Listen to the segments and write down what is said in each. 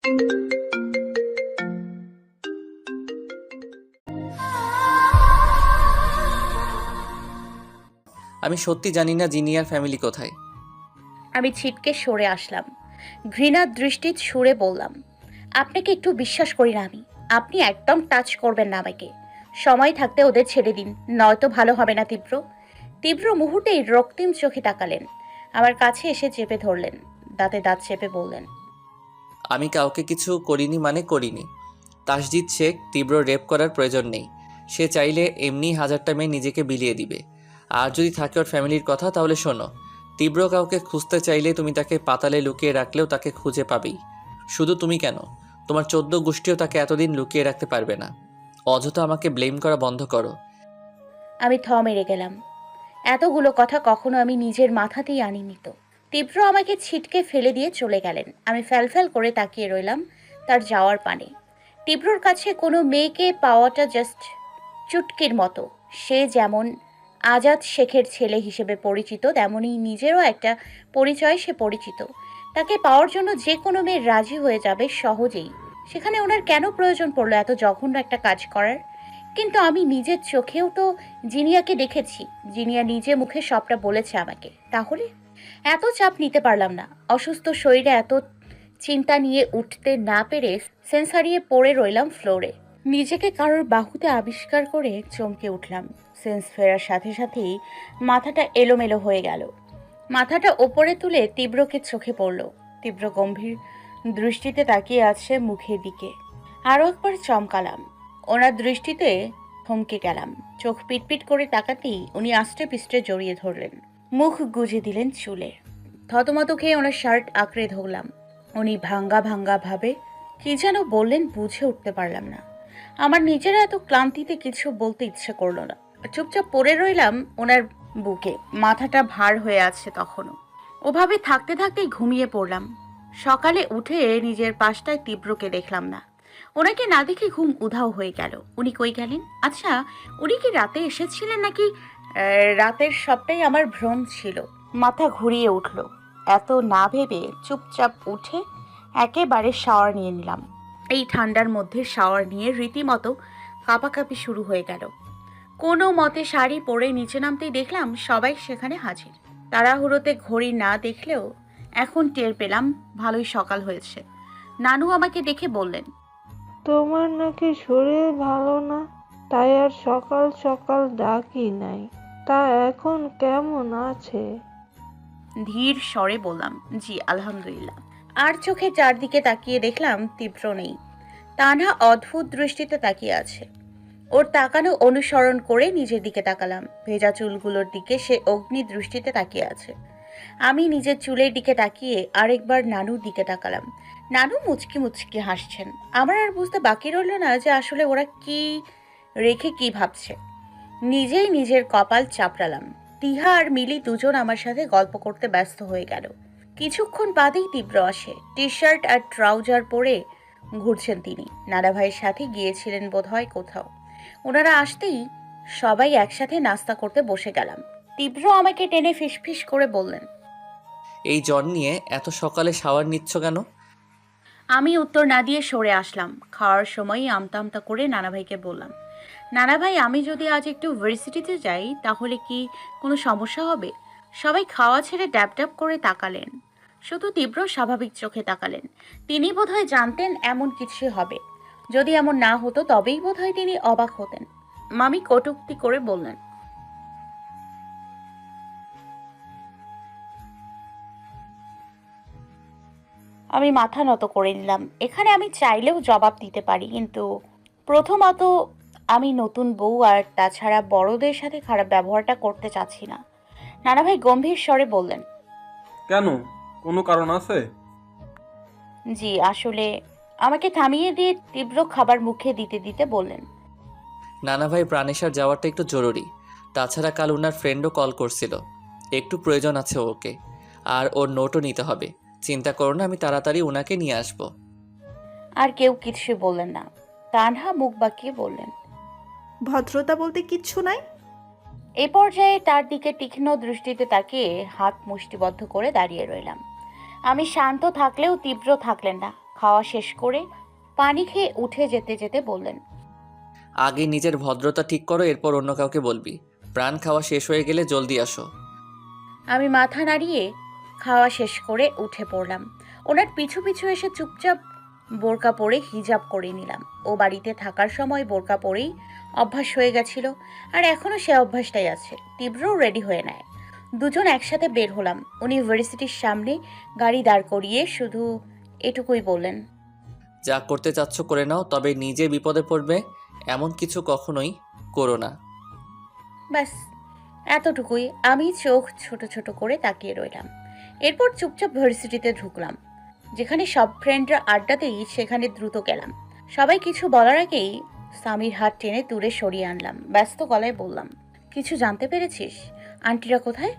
আমি সত্যি জানি না জিনিয়ার ফ্যামিলি কোথায়। আমি ছিটকে সরে আসলাম। ঘৃণার দৃষ্টির সুরে বললাম, আপনাকে একটু বিশ্বাস করি না আমি। আপনি একদম টাচ করবেন না আমাকে। সময় থাকতে ওদের ছেড়ে দিন, নয়তো ভালো হবে না। তীব্র তীব্র মুহূর্তেই রক্তিম চোখে তাকালেন, আমার কাছে এসে চেপে ধরলেন, দাঁতে দাঁত চেপে বললেন, আমি কাউকে কিছু করিনি মানে করিনি। তাসজিদ শেখ তীব্র রেপ করার প্রয়োজন নেই। সে চাইলে এমনি হাজারটা মেয়ে নিজেকে বিলিয়ে দিবে। আর যদি থাকে ওর ফ্যামিলির কথা, তাহলে শোনো, তীব্র কাউকে খুঁজতে চাইলে তুমি তাকে পাতালে লুকিয়ে রাখলেও তাকে খুঁজে পাবেই। শুধু তুমি কেন, তোমার 14 গোষ্ঠীও তাকে এতদিন লুকিয়ে রাখতে পারবে না। অযথা আমাকে ব্লেম করা বন্ধ করো। আমি থ মেরে গেলাম। এতগুলো কথা কখনো আমি নিজের মাথাতেই আনিনি তো। তীব্র আমাকে ছিটকে ফেলে দিয়ে চলে গেলেন। আমি ফ্যালফ্যাল করে তাকিয়ে রইলাম তার যাওয়ার পানে। তীব্রর কাছে কোনো মেয়েকে পাওয়াটা জাস্ট চুটকির মতো। সে যেমন আজাদ শেখের ছেলে হিসেবে পরিচিত, তেমনই নিজেরও একটা পরিচয় সে পরিচিত। তাকে পাওয়ার জন্য যে কোনো মেয়ে রাজি হয়ে যাবে সহজেই। সেখানে ওনার কেন প্রয়োজন পড়লো এত জঘন্য একটা কাজ করার? কিন্তু আমি নিজের চোখেও তো জিনিয়াকে দেখেছি। জিনিয়া নিজে মুখে সবটা বলেছে আমাকে। তাহলে এত চাপ নিতে পারলাম না। অসুস্থ শরীরে এত চিন্তা নিয়ে উঠতে না পেরে সেন্স হারিয়ে পড়ে রইলাম ফ্লোরে। নিজেকে কারোর বাহুতে আবিষ্কার করে চমকে উঠলাম। সেন্স ফেরার সাথে সাথেই মাথাটা এলোমেলো হয়ে গেল। মাথাটা ওপরে তুলে তীব্রকে চোখে পড়ল। তীব্র গম্ভীর দৃষ্টিতে তাকিয়ে আছে মুখের দিকে। আরও একবার চমকালাম। ওনার দৃষ্টিতে থমকে গেলাম। চোখ পিটপিট করে তাকাতেই উনি আষ্টে পিষ্টে জড়িয়ে ধরলেন, মুখ গুজে দিলেন চুলে। থতমত খেয়ে ওনার শার্ট আঁকড়ে ধরলাম। উনি ভাঙ্গা ভাঙ্গা ভাবে কি যেন বললেন, বুঝে উঠতে পারলাম না। আমার নিজেরা এত ক্লান্তিতে কিছু বলতে ইচ্ছে করলো না। চুপচাপ পড়ে রইলাম ওনার বুকে। মাথাটা ভার হয়ে আছে তখনও। ওভাবে থাকতে থাকতেই ঘুমিয়ে পড়লাম। সকালে উঠে নিজের পাশটায় তীব্রকে দেখলাম না। ওনাকে না দেখে ঘুম উধাও হয়ে গেল। উনি কই গেলেন? আচ্ছা, উনি কি রাতে এসেছিলেন নাকি রাতের সবটাই আমার ভ্রম ছিল? মাথা ঘুরিয়ে উঠল। এত না ভেবে চুপচাপ উঠে একেবারে শাওয়ার নিয়ে নিলাম। এই ঠান্ডার মধ্যে শাওয়ার নিয়ে রীতিমতো কাঁপাকাঁপি শুরু হয়ে গেল। কোনো মতে শাড়ি পরে নিচে নামতেই দেখলাম সবাই সেখানে হাজির। তাড়াহুড়োতে ঘড়ি না দেখলেও এখন টের পেলাম ভালোই সকাল হয়েছে। নানু আমাকে দেখে বললেন, তোমার নাকি শরীর ভালো না, তাই আর সকাল সকাল ডাকি নাই। তা এখন কেমন আছে? ধীর স্বরে বললাম, জি আলহামদুলিল্লাহ। আর চোখে চারদিকে তাকিয়ে দেখলাম তীব্র নেই। তানহা অদ্ভুত দৃষ্টিতে তাকিয়ে আছে। ওর তাকানো অনুসরণ করে নিজের দিকে তাকালাম। ভেজা চুলগুলোর দিকে সে অগ্নি দৃষ্টিতে তাকিয়ে আছে। আমি নিজের চুলের দিকে তাকিয়ে আরেকবার নানুর দিকে তাকালাম। নানু মুচকি মুচকি হাসছেন। আমার আর বুঝতে বাকি রইল না যে আসলে ওরা কি রেখে কি ভাবছে। নিজেই নিজের কপাল চাপড়ালাম। তিহা আর মিলি দুজন আমার সাথে গল্প করতে ব্যস্ত হয়ে গেল। কিছুক্ষণ বাদেই তীব্র আসে। টি শার্ট আর ট্রাউজার পরে ঘুরছেন তিনি। নানা ভাইয়ের সাথে গিয়েছিলেন বোধহয় কোথাও। ওনারা আসতেই সবাই একসাথে নাস্তা করতে বসে গেলাম। তীব্র আমাকে টেনে ফিসফিস করে বললেন, এই জ্বর নিয়ে এত সকালে শাওয়ার নিচ্ছ কেন? আমি উত্তর না দিয়ে সরে আসলাম। খাওয়ার সময়ই আমতা আমতা করে নানা ভাইকে বললাম, নানা ভাই, আমি যদি আজ একটু ভার্সিটিতে যাই তাহলে কি কোনো সমস্যা হবে? সবাই খাওয়া ছেড়ে ড্যাব ড্যাব করে তাকালেন। শুধু তীব্র স্বাভাবিক চোখে তাকালেন। তিনি বোধহয় জানতেন এমন কিছু হবে। যদি এমন না হতো তবেই বোধহয় তিনি অবাক হতেন। মামি কটূক্তি করে বললেন, আমি মাথা নত করে নিলাম। এখানে আমি চাইলেও জবাব দিতে পারি, কিন্তু প্রথমত আমি নতুন বউ, আর তাছাড়া বড়দের সাথে খারাপ ব্যবহারটা করতে চাচ্ছি না। নানাভাই গম্ভীর স্বরে বললেন, কেন? কোনো কারণ আছে? জি আসলে। আমাকে থামিয়ে দিয়ে তীব্র খাবার মুখে দিতে দিতে বললেন, নানা ভাই প্রাণেশার যাওয়াটা একটু জরুরি। তাছাড়া কাল ওনার ফ্রেন্ডও কল করছিল, একটু প্রয়োজন আছে ওকে। আর ওর নোটও নিতে হবে। চিন্তা করো না, আমি তাড়াতাড়ি ওনাকে নিয়ে আসবো। আর কেউ কিছু বললেন না। তানহা মুখ বাঁকিয়ে বললেন, ভদ্রতা বলতে কিচ্ছু নাই। এই পর্যায়ে তার দিকে তীক্ষ্ণ দৃষ্টিতে তাকিয়ে হাত মুষ্টিবদ্ধ করে দাঁড়িয়ে রইলাম। আমি শান্ত থাকলেও তীব্র থাকলেন না। খাওয়া শেষ করে পানি খেয়ে উঠে যেতে যেতে বললেন, আগে নিজের ভদ্রতা ঠিক করো, এরপর অন্য কাউকে বলবি। প্রাণ খাওয়া শেষ হয়ে গেলে জলদি আসো। আমি মাথা নাড়িয়ে খাওয়া শেষ করে উঠে পড়লাম। ওনার পিছু পিছু এসে চুপচাপ বোরকা পরে হিজাব করে নিলাম। ও বাড়িতে থাকার সময় বোরকা পরেই অভ্যাস হয়ে গেছিল, আর এখনও সে অভ্যাসটাই আছে। তীব্রও রেডি হয়ে নেয়। দুজন একসাথে বের হলাম। উনি ইউনিভার্সিটির সামনে গাড়ি দাঁড় করিয়ে শুধু এটুকুই বললেন, যা করতে চাচ্ছ করে নাও, তবে নিজে বিপদে পড়বে এমন কিছু কখনোই করো না। ব্যাস এতটুকুই। আমি চোখ ছোট ছোট করে তাকিয়ে রইলাম। এরপর চুপচাপ ভার্সিটিতে ঢুকলাম। যেখানে সব ফ্রেন্ডরা আড্ডা দেই সেখানে দ্রুত গেলাম। সবাই কিছু বলার আগেই সামির হাত টেনে দূরে সরিয়ে আনলাম। ব্যস্ত গলায় বললাম, কিছু জানতে পেরেছিস? আন্টিরা কোথায়?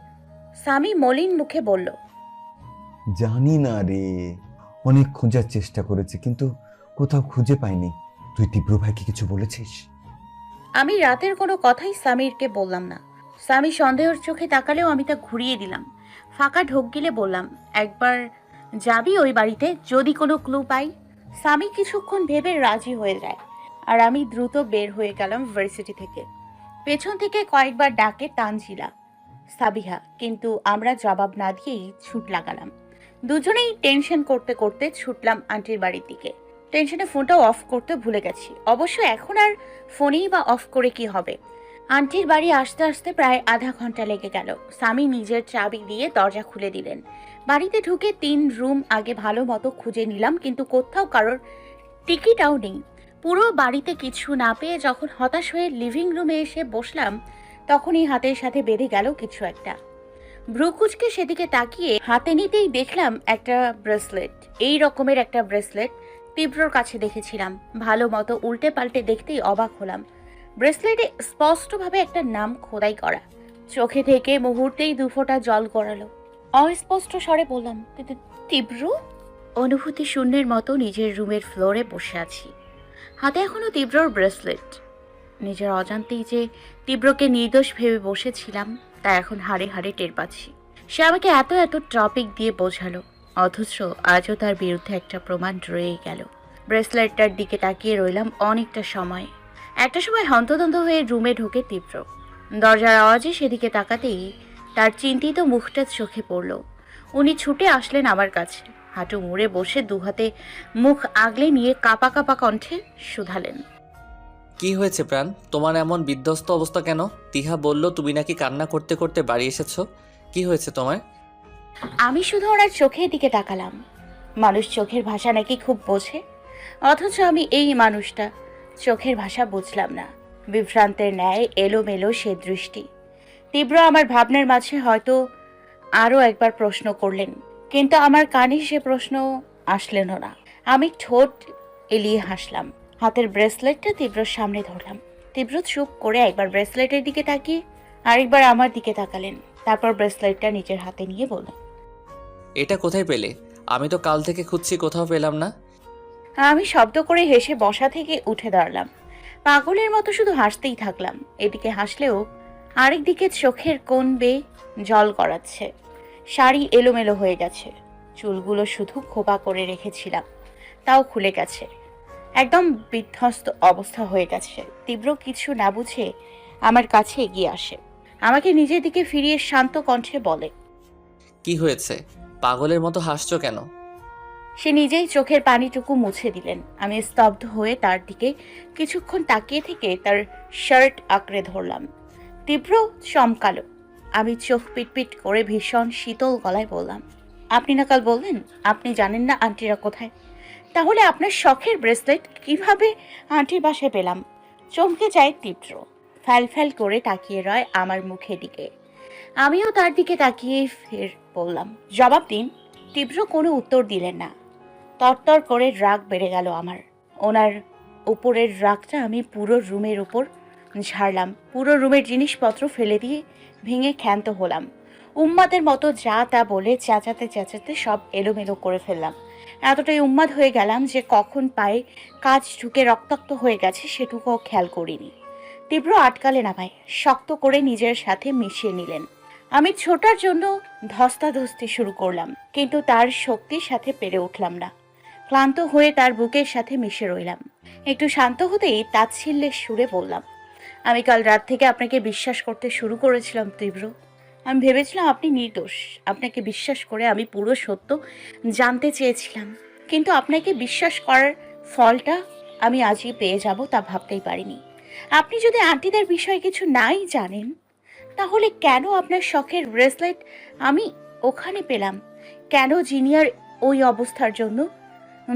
সামি মলিন মুখে বলল, জানি না রে, অনেক খোঁজার চেষ্টা করেছি কিন্তু কোথাও খুঁজে পাইনি। তুই তীব্র ভাইকে কিছু বলেছিস? আমি রাতের কোনো কথাই সামিরকে বললাম না। সামি সন্দেহের চোখে তাকালেও আমি তা ঘুরিয়ে দিলাম। ফাঁকা ঢোক গিলে বললাম, একবার যাবি ওই বাড়িতে, যদি কোনো ক্লু পাই? সামি কিছুক্ষণ ভেবে রাজি হয়ে যায়, আর আমি দ্রুত বের হয়ে গেলাম ভার্সিটি থেকে। পেছন থেকে কয়েকবার ডাকে তানজিলা, সাবিহা, কিন্তু আমরা জবাব না দিয়েই ছুট লাগালাম। দুজনেই টেনশন করতে করতে ছুটলাম আন্টির বাড়ির দিকে। টেনশনে ফোনটাও অফ করতে ভুলে গেছি। অবশ্য এখন আর ফোনেই বা অফ করে কি হবে। আন্টির বাড়ি আসতে আসতে প্রায় আধা ঘন্টা লেগে গেল। স্বামী নিজের চাবি দিয়ে দরজা খুলে দিলেন। বাড়িতে ঢুকে 3 রুম আগে ভালো মতো খুঁজে নিলাম, কিন্তু কোথাও কারোর টিকিটাও নেই। পুরো বাড়িতে কিছু না পেয়ে যখন হতাশ হয়ে লিভিং রুমে এসে বসলাম, তখনই হাতের সাথে বেঁধে গেল কিছু একটা। ভ্রুকুচকে সেদিকে তাকিয়ে হাতে নিতেই দেখলাম একটা ব্রেসলেট। এই রকমের একটা ব্রেসলেট তীব্রর কাছে দেখেছিলাম। ভালো মতো উল্টে পাল্টে দেখতেই অবাক হলাম। ব্রেসলেটে স্পষ্টভাবে একটা নাম খোদাই করা। চোখে থেকে মুহূর্তেই 2 ফোঁটা জল গড়ালো। অস্পষ্ট স্বরে বললাম, তীব্র? অনুভূতি শূন্যের মতো নিজের রুমের ফ্লোরে বসে আছি। হাতে এখনো তীব্রর ব্রেসলেট। নিজের অজান্তেই যে তীব্রকে নির্দোষ ভেবে বসেছিলাম তা এখন হাড়ে হাড়ে টের পাচ্ছি। সে আমাকে এত এত টপিক দিয়ে বোঝালো, অথচ আজও তার বিরুদ্ধে একটা প্রমাণ রয়ে গেল। ব্রেসলেটটার দিকে তাকিয়ে রইলাম অনেকটা সময়। একটা সময় হন্তদন্ত হয়ে রুমে ঢোকে তীব্র। দরজার আওয়াজে সেদিকে তাকাতেই তার চিন্তিত মুখটা চোখে পড়ল। উনি ছুটে আসলেন আমার কাছে। হাঁটু মুড়ে বসে দুহাতে মুখ আগলে নিয়ে কাঁপা কাঁপা কণ্ঠে শুধালেন, কি হয়েছে প্রাণ? তোমার এমন বিধ্বস্ত অবস্থা কেন? তিহা বলল তুমি নাকি কান্না করতে করতে বাড়ি এসেছো। কি হয়েছে তোমার? আমি শুধু ওনার চোখের দিকে তাকালাম। মানুষ চোখের ভাষা নাকি খুব বোঝে, অথচ আমি এই মানুষটা চোখের ভাষা বুঝলাম না। বিভ্রান্তের ন্যায় এলোমেলো সে দৃষ্টি। তীব্র আমার ভাবনার মাঝে হয়তো আরও একবার প্রশ্ন করলেন, কিন্তু আমার কানে সে প্রশ্ন আসলেনও না। আমি ঠোঁট এলিয়ে হাসলাম। হাতের ব্রেসলেটটা তীব্রর সামনে ধরলাম। তীব্র চুপ করে একবার ব্রেসলেটের দিকে তাকিয়ে আরেকবার আমার দিকে তাকালেন। তারপর ব্রেসলেটটা নিজের হাতে নিয়ে বললেন, এটা কোথায় পেলে? আমি তো কাল থেকে খুঁজছি, কোথাও পেলাম না। আমি শব্দ করে হেসে বসা থেকে উঠে দাঁড়ালাম। পাগলের মতো শুধু হাসতেই থাকলাম। এদিকে হাসলেও আরেকদিকে চোখের কোণ বেয়ে জল গড়াচ্ছে। শাড়ি এলোমেলো হয়ে গেছে। চুলগুলো শুধু খোপা করে রেখেছিলাম, তাও খুলে গেছে। একদম বিধ্বস্ত অবস্থা হয়ে গেছে। তীব্র কিছু না বুঝে আমার কাছে এগিয়ে আসে। আমাকে নিজের দিকে ফিরিয়ে শান্ত কণ্ঠে বলে, কি হয়েছে? পাগলের মতো হাসছো কেন? সে নিজেই চোখের পানিটুকু মুছে দিলেন। আমি স্তব্ধ হয়ে তার দিকে কিছুক্ষণ তাকিয়ে থেকে তার শার্ট আঁকড়ে ধরলাম। তীব্র চমকালো। আমি চোখ পিটপিট করে ভীষণ শীতল গলায় বললাম, আপনি না কাল বললেন আপনি জানেন না আন্টিরা কোথায়? তাহলে আপনার শখের ব্রেসলেট কিভাবে আন্টির বাসায় পেলাম? চমকে যায় তীব্র। ফ্যাল ফ্যাল করে তাকিয়ে রয় আমার মুখের দিকে। আমিও তার দিকে তাকিয়ে ফের বললাম, জবাব দিন। তীব্র কোনো উত্তর দিলেন না। তরতর করে রাগ বেড়ে গেল আমার। ওনার উপরের রাগটা আমি পুরো রুমের উপর ঝাড়লাম। পুরো রুমের জিনিসপত্র ফেলে দিয়ে ভেঙে ক্ষান্ত হলাম। উম্মাদের মতো যা তা বলে চেঁচাতে চেঁচাতে সব এলোমেলো করে ফেললাম। এতটাই উন্মাদ হয়ে গেলাম যে কখন পায়ে কাজ ঢুকে রক্তাক্ত হয়ে গেছে সেটুকুও খেয়াল করিনি। তীব্র আটকালেন আমায়, শক্ত করে নিজের সাথে মিশিয়ে নিলেন। আমি ছোটার জন্য ধস্তাধস্তি শুরু করলাম, কিন্তু তার শক্তির সাথে পেরে উঠলাম না। ক্লান্ত হয়ে তার বুকের সাথে মিশে রইলাম। একটু শান্ত হতেই তাচ্ছিল্যের সুরে বললাম, আমি কাল রাত থেকে আপনাকে বিশ্বাস করতে শুরু করেছিলাম তীব্র। আমি ভেবেছিলাম আপনি নির্দোষ। আপনাকে বিশ্বাস করে আমি পুরো সত্য জানতে চেয়েছিলাম, কিন্তু আপনাকে বিশ্বাস করার ফলটা আমি আজই পেয়ে যাব তা ভাবতেই পারিনি। আপনি যদি আন্টিদের বিষয়ে কিছু নাই জানেন, তাহলে কেন আপনার শখের ব্রেসলেট আমি ওখানে পেলাম? কেন জিনিয়ার ওই অবস্থার জন্য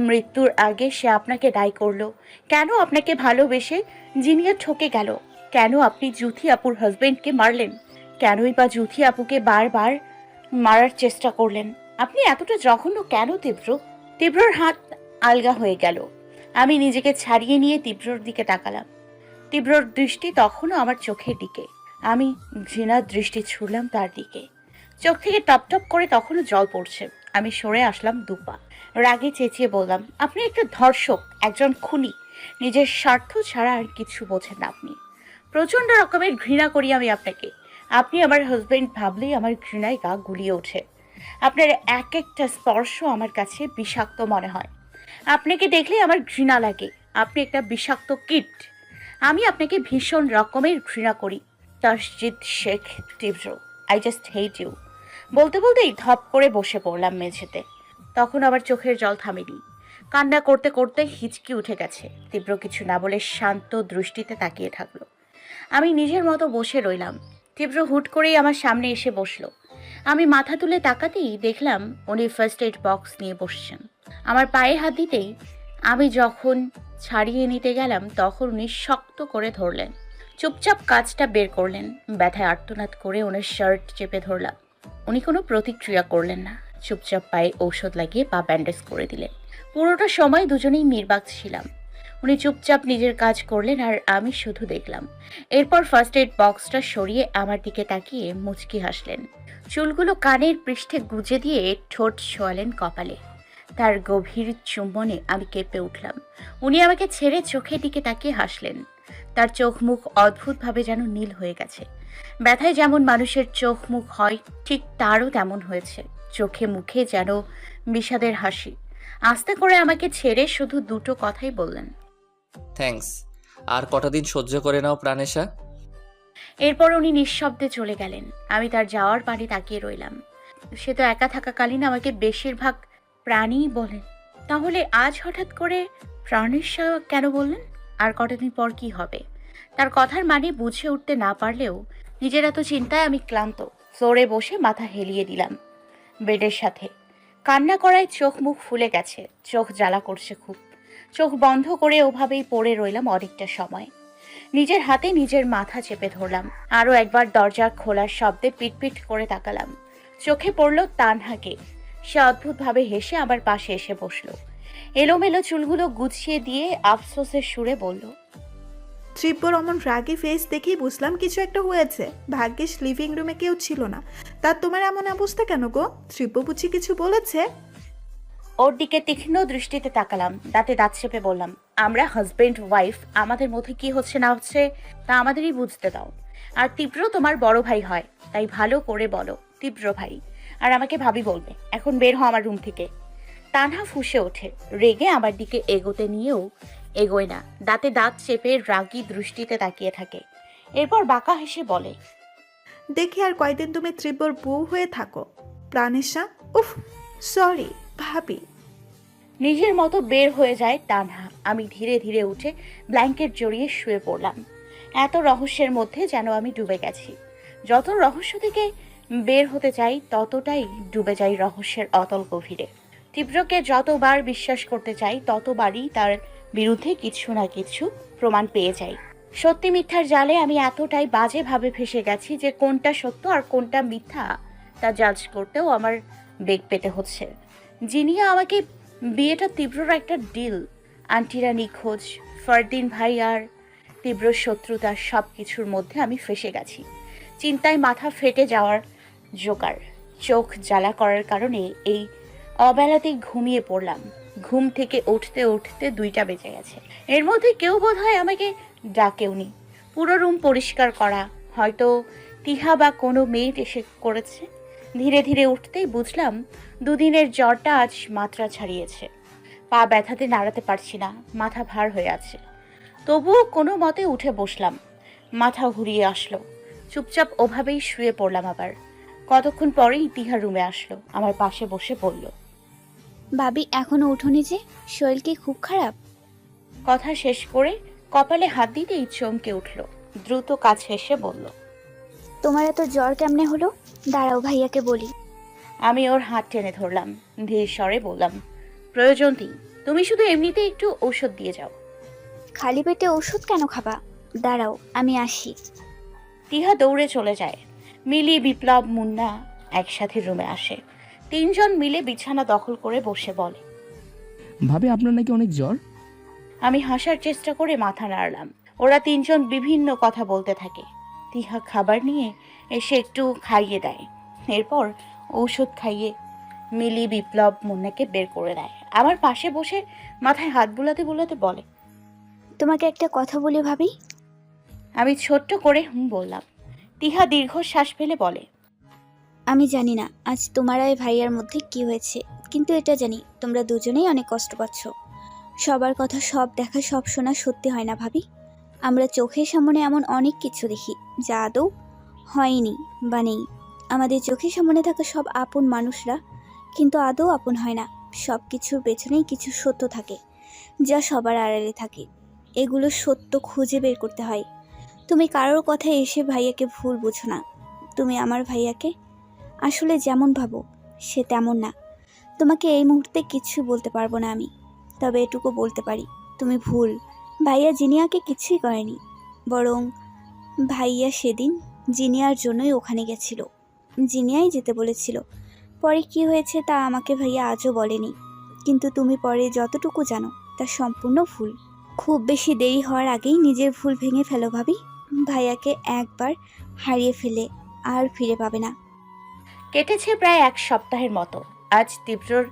মৃত্যুর আগে সে আপনাকে দায়ী করলো? কেন আপনাকে ভালোবেসে জিনিয়া ঠকে গেল? কেন আপনি জুথি আপুর হাজবেন্ডকে মারলেন? কেনই বা জুথি আপুকে বারবার মারার চেষ্টা করলেন? আপনি এতটা জঘন্য কেন তীব্র? তীব্রর হাত আলগা হয়ে গেল। আমি নিজেকে ছাড়িয়ে নিয়ে তীব্রর দিকে তাকালাম। তীব্রর দৃষ্টি তখনও আমার চোখের দিকে। আমি ঘৃণার দৃষ্টি ছুড়লাম তার দিকে। চোখ থেকে টপ টপ করে তখনও জল পড়ছে। আমি সরে আসলাম দুপা। রাগে চেঁচিয়ে বললাম, আপনি একটা ধর্ষক, একজন খুনি। নিজের স্বার্থ ছাড়া আর কিছু বোঝেন না আপনি। প্রচণ্ড রকমের ঘৃণা করি আমি আপনাকে। আপনি আমার হাজবেন্ড ভাবলেই আমার ঘৃণায় গা গুলিয়ে ওঠে। আপনার এক একটা স্পর্শ আমার কাছে বিষাক্ত মনে হয়। আপনাকে দেখলেই আমার ঘৃণা লাগে। আপনি একটা বিষাক্ত কীট। আমি আপনাকে ভীষণ রকমের ঘৃণা করি। তাসজিদ শেখ তীব্র, আই জাস্ট হেট ইউ। বলতে বলতেই ধপ করে বসে পড়লাম মেঝেতে। তখন আবার চোখের জল থামেনি। কান্না করতে করতে হিচকি উঠে গেছে। তীব্র কিছু না বলে শান্ত দৃষ্টিতে তাকিয়ে থাকলো। আমি নিজের মতো বসে রইলাম। তীব্র হুট করেই আমার সামনে এসে বসলো। আমি মাথা তুলে তাকাতেই দেখলাম উনি ফার্স্ট এড বক্স নিয়ে বসছেন। আমার পায়ে হাত দিতেই আমি যখন ছাড়িয়ে নিতে গেলাম তখন উনি শক্ত করে ধরলেন। চুপচাপ কাজটা বের করলেন। ব্যথায় আর্তনাদ করে ওনার শার্ট চেপে ধরলাম। উনি কোনো প্রতিক্রিয়া করলেন না। চুপচাপ পায়ে ঔষধ লাগিয়ে পা ব্যান্ডেজ করে দিলেন। পুরোটা সময় দুজনেই নির্বাক ছিলাম। উনি চুপচাপ নিজের কাজ করলেন আর আমি শুধু দেখলাম। এরপর ফার্স্ট এড বক্সটা সরিয়ে আমার দিকে তাকিয়ে মুচকি হাসলেন। চুলগুলো কানের পৃষ্ঠে গুজে দিয়ে ঠোঁট ছোঁয়ালেন কপালে। তার গভীর চুম্বনে আমি কেঁপে উঠলাম। উনি আমাকে ছেড়ে চোখের দিকে তাকিয়ে হাসলেন। তার চোখ মুখ অদ্ভুতভাবে যেন নীল হয়ে গেছে। ব্যথায় যেমন মানুষের চোখ মুখ হয়, ঠিক তারও তেমন হয়েছে। চোখে মুখে যেন বিষাদের হাসি। আস্তে করে আমাকে ছেড়ে শুধু দুটো কথাই বললেন, থ্যাঙ্কস। আর কটা দিন সহ্য করে নাও প্রাণেশা। এরপর উনি নিঃশব্দে চলে গেলেন। আমি তার যাওয়ার পানে তাকিয়ে রইলাম। সে তো একা থাকাকালীন আমাকে বেশিরভাগ প্রাণীই বলেন, তাহলে আজ হঠাৎ করে প্রাণেশা কেন বললেন? আর কটা দিন পর কি হবে? তার কথার মানে বুঝে উঠতে না পারলেও নিজের এত চিন্তায় আমি ক্লান্ত। ফ্লোরে বসে মাথা হেলিয়ে দিলাম বেডের সাথে। কান্না করায় চোখ মুখ ফুলে গেছে। চোখ জ্বালা করছে খুব। চোখ বন্ধ করে ওভাবেই পড়ে রইলাম অনেকটা সময়। নিজের হাতে নিজের মাথা চেপে ধরলাম। আরও একবার দরজা খোলার শব্দে পিটপিট করে তাকালাম। চোখে পড়ল তানহাকে। সে অদ্ভুতভাবে হেসে আমার পাশে এসে বসলো। এলোমেলো চুলগুলো গুছিয়ে দিয়ে আফসোসের সুরে বলল, তীব্রর অমন রাগী ফেস দেখেই বুঝলাম কিছু একটা হয়েছে। ভাগ্যিস লিভিং রুমে কেউ ছিল না। তার তোমার এমন অবস্থা কেন গো? তীব্র বুঝি কিছু বলেছে? ওর দিকে তীক্ষ্ণ দৃষ্টিতে তাকালাম। দাঁতে দাঁত চেপে বললাম, আমরা হাজবেন্ড ওয়াইফ। আমাদের মধ্যে কি হচ্ছে না হচ্ছে তা আমাদেরই বুঝতে দাও। আর তীব্র তোমার বড় ভাই হয়, তাই ভালো করে বলো তীব্র ভাই। আর আমাকে ভাবি বলবে। এখন বের হও আমার রুম থেকে। তানহা ফুঁসে ওঠে। রেগে আমার দিকে এগোতে নিয়েও এগোয় না। দাঁতে দাঁত চেপে রাগী দৃষ্টিতে তাকিয়ে থাকে। এরপর বাঁকা হেসে বলে, দেখি আর কয়দিন তুমি তীব্রর বউ হয়ে থাকো। প্রাণেশা, উফ সরি ভাবি। নিজের মতো বের হয়ে যায় তানহা। আমি ধীরে ধীরে উঠে ব্ল্যাঙ্কেট জড়িয়ে শুয়ে পড়লাম। এত রহস্যের মধ্যে যেন আমি ডুবে গেছি। যত রহস্য থেকে বের হতে চাই ততটাই ডুবে যাই রহস্যের অতল গভীরে। তীব্রকে যতবার বিশ্বাস করতে চাই ততবারই তার বিরুদ্ধে কিছু না কিছু প্রমাণ পেয়ে যাই। সত্যি মিথ্যার জালে আমি এতটাই বাজেভাবে ফেসে গেছি যে কোনটা সত্য আর কোনটা মিথ্যা তা জাজ করতেও আমার বেগ পেতে হচ্ছে। জিনিয়া আমাকে বিয়েটা তীব্রর একটা ডিল। আন্টিরা নিখোঁজ, ফারদিন ভাই আর তীব্র শত্রুতার সব কিছুর মধ্যে আমি ফেসে গেছি। চিন্তায় মাথা ফেটে যাওয়ার জোগাড়। চোখ জ্বালা করার কারণে এই অবেলাতেই ঘুমিয়ে পড়লাম। ঘুম থেকে উঠতে উঠতে 2টা বেজে গেছে। এর মধ্যে কেউ বোধহয় আমাকে ডাকেওনি। পুরো রুম পরিষ্কার করা, হয়তো তিহা বা কোনো মেয়েট এসে করেছে। ধীরে ধীরে উঠতেই বুঝলাম 2 দিনের জ্বরটা আজ মাত্রা ছাড়িয়েছে। পা ব্যথাতে নাড়াতে পারছি না, মাথা ভার হয়ে আছে। তবুও কোনো মতে উঠে বসলাম। মাথা ঘুরিয়ে আসলো, চুপচাপ ওভাবেই শুয়ে পড়লাম। আবার কতক্ষণ পরেই তিহা রুমে আসলো, আমার পাশে বসে বলল, ভাবি এখনো উঠোনি যে, শরীর কি খুব খারাপ? কথা শেষ করে কপালে হাত দিতেই চমকে উঠল, দ্রুত কাছে এসে বলল। তোমার এত জ্বর কেমনে হলো? দাঁড়াও ভাইয়াকে বলি। আমি ওর হাত টেনে ধরলাম, ধীর স্বরে বললাম, প্রয়োজন নেই, তুমি শুধু এমনিতে একটু ঔষধ দিয়ে যাও। খালি পেটে ওষুধ কেন খাবা? দাঁড়াও আমি আসি। তিহা দৌড়ে চলে যায়। মিলি, বিপ্লব, মুন্না একসাথে রুমে আসে। তিনজন মিলে বিছানা দখল করে বসে বলে। ভাবি আপনার নাকি অনেক জ্বর? আমি হাসার চেষ্টা করে মাথা নাড়লাম। ওরা তিনজন বিভিন্ন কথা বলতে থাকে। তিহা খাবার নিয়ে এসে একটু খাইয়ে দেয়, এরপর ঔষধ খাইয়ে মিলি, বিপ্লব, মুন্নাকে বের করে দেয়। আমার পাশে বসে মাথায় হাত বুলাতে বুলাতে বলে। তোমাকে একটা কথা বলি ভাবি। আমি ছোট্ট করে বললাম। তিহা দীর্ঘশ্বাস ফেলে বলে, আমি জানি না আজ তোমার আর ভাইয়ার মধ্যে কি হয়েছে, কিন্তু এটা জানি তোমরা দুজনেই অনেক কষ্ট পাচ্ছ। সবার কথা সব দেখা সব শোনা সত্যি হয় না ভাবি। আমরা চোখের সামনে এমন অনেক কিছু দেখি যা আদৌ হয়নি বা নেই। আমাদের চোখের সামনে থাকা সব আপন মানুষরা কিন্তু আদৌ আপন হয় না। সব কিছুর পেছনেই কিছু সত্য থাকে যা সবার আড়ালে থাকে। এগুলো সত্য খুঁজে বের করতে হয়। তুমি কারোর কথায় এসে ভাইয়াকে ভুল বুঝো না। তুমি আমার ভাইয়াকে আসলে যেমন ভাবো সে তেমন না। তোমাকে এই মুহূর্তে কিছু বলতে পারবো না আমি, তবে এটুকু বলতে পারি তুমি ভুল। ভাইয়া জিনিয়াকে কিছুই করেনি, বরং ভাইয়া সেদিন জিনিয়ার জন্যই ওখানে গেছিল। জিনিয়াই যেতে বলেছিল। পরে কি হয়েছে তা আমাকে ভাইয়া আজও বলেনি, কিন্তু তুমি পরে যতটুকু জানো তা সম্পূর্ণ ভুল। খুব বেশি দেরি হওয়ার আগেই নিজের ভুল ভেঙে ফেলো ভাবি। ভাইয়াকে একবার হারিয়ে ফেলে আর ফিরে পাবে না। কেটেছে প্রায় এক সপ্তাহের মতো। আজ তীব্রর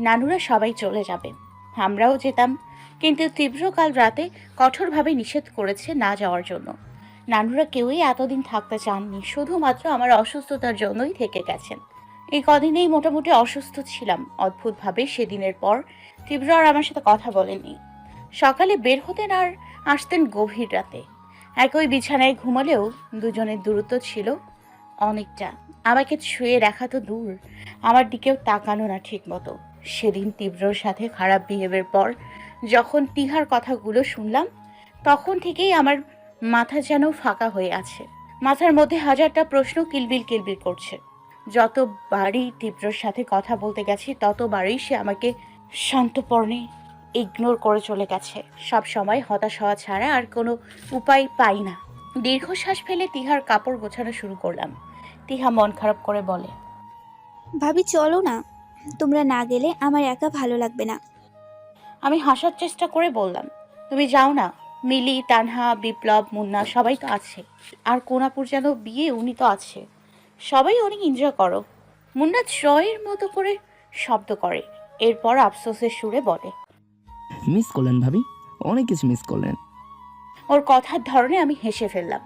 নানুরা সবাই চলে যাবে, আমরাও যেতাম, কিন্তু তীব্র কাল রাতে কঠোরভাবে নিষেধ করেছে না যাওয়ার জন্য। নানুরা কেউই এতদিন থাকতে চাননি, শুধুমাত্র আমার অসুস্থতার জন্যই থেকে গেছেন। এই কদিনেই মোটামুটি অসুস্থ ছিলাম। অদ্ভুতভাবে সেদিনের পর তীব্র আর আমার সাথে কথা বলেনি। সকালে বের হতেন আর আসতেন গভীর রাতে। একই বিছানায় ঘুমালেও দুজনের দূরত্ব ছিল অনেকটা। আমাকে ছুঁয়ে দেখা তো দূর, আমার দিকেও তাকানো না ঠিক মতো। সেদিন তীব্রর সাথে খারাপ বিহেভের পর যখন তিহার কথাগুলো শুনলাম, তখন থেকেই আমার মাথা যেন ফাঁকা হয়ে আছে। মাথার মধ্যে হাজারটা প্রশ্ন কিলবিল কিলবিল করছে। যতবারই তীব্রর সাথে কথা বলতে গেছি ততবারই সে আমাকে শান্তপর্ণে ইগনোর করে চলে গেছে। সব সময় হতাশ হওয়া ছাড়া আর কোনো উপায় পাই না। দীর্ঘশ্বাস ফেলে তিহার কাপড় গোছানো শুরু করলাম। তিহা মন খারাপ করে বলে, ভাবি চলো না, তোমরা না গেলে আমার একা ভালো লাগবে না। আমি হাসার চেষ্টা করে বললাম, তুমি যাও না, মিলি, তানহা, বিপ্লব, মুন্না সবাই তো আছে। আর কোনাপুর যেন বিয়ে, উনি তো আছে। সবাই অনেক এনজয় করো। মুন্না জয়ের মতো করে শব্দ করে, এরপর আফসোসের সুরে বলে, মিস করলেন ভাবি, অনেক কিছু মিস করলেন। ওর কথার ধরনে আমি হেসে ফেললাম।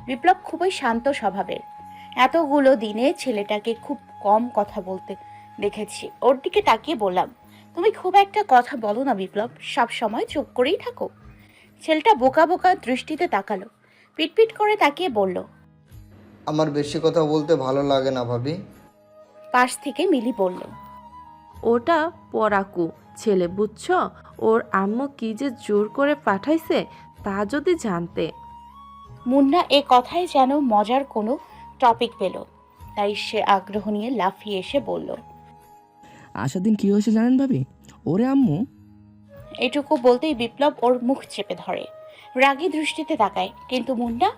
বিপ্লব খুবই শান্ত স্বভাবের। এতগুলো দিনে ছেলেটাকে খুব কম কথা বলতে দেখেছি। ওর দিকে তাকিয়ে বললাম, তুমি খুব একটা কথা বলো না বিপ্লব, সব সময় চুপ করেই থাকো। ছেলেটা বোকা বোকা দৃষ্টিতে তাকালো, পিটপিট করে তাকিয়ে বলল, আমার বেশি কথা বলতে ভালো লাগে না ভাবি। পাশ থেকে মিলি বলল, ওটা পড়াকু ছেলে বুঝছ, ওর আম্মু কি যে জোর করে পাঠাইছে তা যদি জানতে। মুন্না এ কথায় যেন মজার কোনো টপিক পেল, তাই সে আগ্রহ নিয়ে লাফিয়ে এসে বলল, আসার দিন কি হয়েছে জানেন ভাবি? ওরে আম্মু। এটুকু বলতেই বিপ্লব ওর মুখ চেপে ধরে, রাগী দৃষ্টিতে তাকায়। কিন্তু মুন্না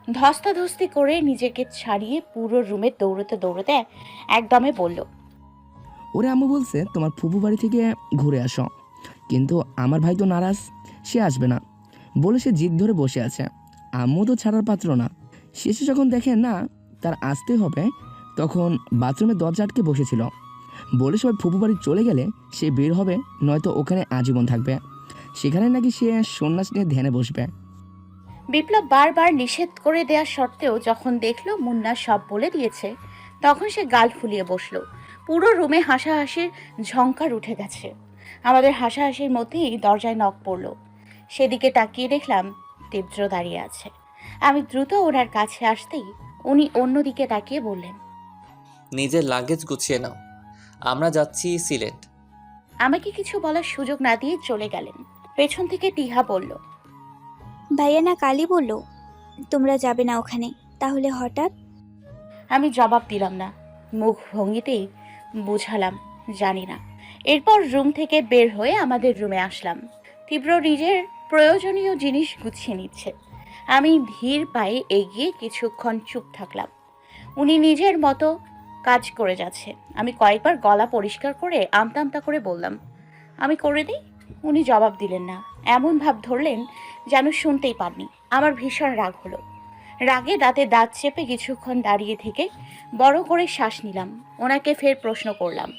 ধস্তাধস্তি করে নিজেকে ছাড়িয়ে পুরো রুমে দৌড়তে দৌড়তে একদমে বলল, ওরে আম্মু বলছে তোমার ফুপু বাড়ি থেকে ঘুরে আসো, কিন্তু আমার ভাই তো নারাজ, সে আসবে না বলে সে জিদ ধরে বসে আছে। আম্মু তো ছাড়ার পাত্র না। শেষে যখন দেখে না তার আসতে হবে, তখন বাথরুমে দরজা আটকে বসেছিল। বলে সবাই ফুপু বাড়ি চলে গেলে সে বের হবে, নয়তো ওখানে আজীবন থাকবে। সেখানে নাকি সে সন্ন্যাস নিয়ে ধ্যানে বসবে। বিপ্লব বারবার নিষেধ করে দেওয়া সত্ত্বেও যখন দেখলো মুন্না সব বলে দিয়েছে, তখন সে গাল ফুলিয়ে বসলো। পুরো রুমে হাসাহাসির ঝংকার উঠে গেছে। আমাদের হাসাহাসির মধ্যেই দরজায় নক পড়ল। সেদিকে তাকিয়ে দেখলাম তীব্র দাঁড়িয়ে আছে। আমি দ্রুত ওনার কাছে আসতেই উনি অন্যদিকে তাকিয়ে বললেন, নিজের লাগেজ গুছিয়ে নাও, আমরা যাচ্ছি সিলেট। আমাকে কিছু বলার সুযোগ না দিয়ে চলে গেলেন। পেছন থেকে টিহা বলল, ভাইয়া না কালই বলল তোমরা যাবে না ওখানে, তাহলে হঠাৎ? আমি জবাব দিলাম না, মুখ ভঙ্গিতেই বুঝালাম জানি না। এরপর রুম থেকে বের হয়ে আমাদের রুমে আসলাম। তীব্র নিজের প্রয়োজনীয় জিনিস গুছিয়ে নিচ্ছে। আমি ধীর পায়ে এগিয়ে কিছুক্ষণ চুপ থাকলাম। উনি নিজের মতো কাজ করে যাচ্ছে। আমি কয়েকবার গলা পরিষ্কার করে আমতা আমতা করে বললাম, আমি করে দিই। উনি জবাব দিলেন না, এমন ভাব ধরলেন যেন শুনতেই পাননি। আমার ভীষণ রাগ হলো। রাগে দাঁতে দাঁত চেপে কিছুক্ষণ দাঁড়িয়ে থেকে বড় করে শ্বাস নিলাম। ওনাকে ফের প্রশ্ন করলাম,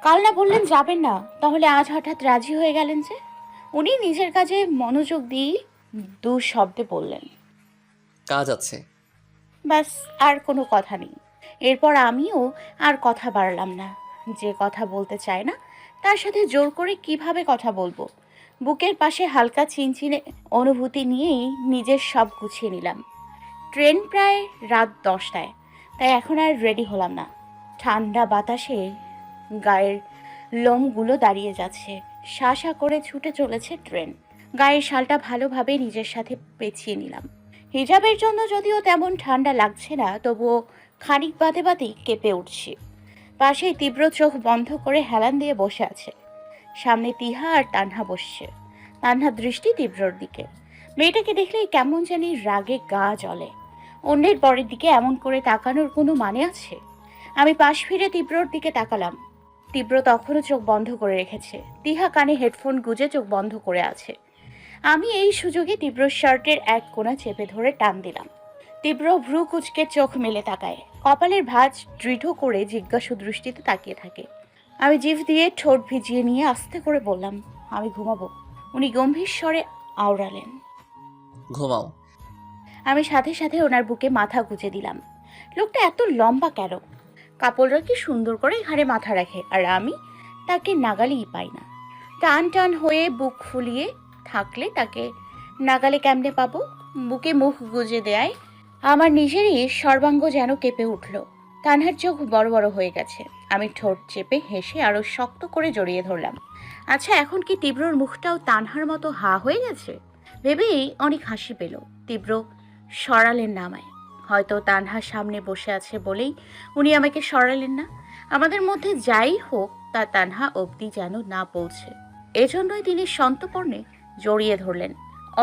কাল না বললেন যাবেন না, তাহলে আজ হঠাৎ রাজি হয়ে গেলেন যে? উনি নিজের কাজে মনোযোগ দিয়ে দু শব্দে বললেন, কাজ আছে। ব্যাস, আর কোনো কথা নেই। এরপর আমিও আর কথা বাড়লাম না। যে কথা বলতে চায় না তার সাথে জোর করে কিভাবে কথা বলবো? বুকের পাশে হালকা চিনচিনে অনুভূতি নিয়েই নিজের সব গুছিয়ে নিলাম। ট্রেন প্রায় রাত 10টায়, তাই এখন আর রেডি হলাম না। ঠান্ডা বাতাসে গায়ের লোমগুলো দাঁড়িয়ে যাচ্ছে। শাঁসা করে ছুটে চলেছে ট্রেন। গায়ের শালটা ভালোভাবে নিজের সাথে পেঁচিয়ে নিলাম। হিজাবের জন্য যদিও তেমন ঠান্ডা লাগছে না, তবুও খানিক বাদে বাদেই কেঁপে উঠছি। পাশেই তীব্র চোখ বন্ধ করে হেলান দিয়ে বসে আছে। সামনে তিহা আর তানহা বসছে। তানহার দৃষ্টি তীব্রর দিকে। মেয়েটাকে দেখলেই কেমন জানি রাগে গা জ্বলে। অন্যের বরের দিকে এমন করে তাকানোর কোনো মানে আছে? আমি পাশ ফিরে তীব্রর দিকে তাকালাম। তীব্র তখনও চোখ বন্ধ করে রেখেছে। তিহা কানে হেডফোন গুজে চোখ বন্ধ করে আছে। আমি এই সুযোগে তীব্র শার্টের এক কোণা চেপে ধরে টান দিলাম। তীব্র ভ্রু কুচকে চোখ মেলে তাকায়। কপালের ভাঁজ দৃঢ় করে জিজ্ঞাসু দৃষ্টিতে তাকিয়ে থাকে। আমি জিভ দিয়ে ঠোঁট ভিজিয়ে নিয়ে আস্তে করে বললাম, আমি ঘুমাবো। উনি গম্ভীর স্বরে আওড়ালেন, ঘুমাও। আমি সাথে সাথে ওনার বুকে মাথা গুজে দিলাম। লোকটা এত লম্বা কেন? কাপড়রা কি সুন্দর করে ঘাড়ে মাথা রাখে, আর আমি তাকে নাগালেই পাই না। টান টান হয়ে বুক ফুলিয়ে থাকলে তাকে নাগালে কেমনে পাবো? বুকে মুখ গুজে দেয় আমার নিজেরই সর্বাঙ্গ যেন কেঁপে উঠল। তানহার চোখ বড় বড় হয়ে গেছে। আমি ঠোঁট চেপে হেসে আরো শক্ত করে জড়িয়ে ধরলাম। আচ্ছা, এখন কি তীব্রর মুখটাও তানহার মতো হা হয়ে গেছে? ভেবেই অনেক হাসি পেল। তীব্র সরালেন না আমায়। হয়তো তানহার সামনে বসে আছে বলেই উনি আমাকে সরালেন না। আমাদের মধ্যে যাই হোক তা তানহা অবধি যেন না পৌঁছে, এজন্যই তিনি সন্তপর্ণে জড়িয়ে ধরলেন।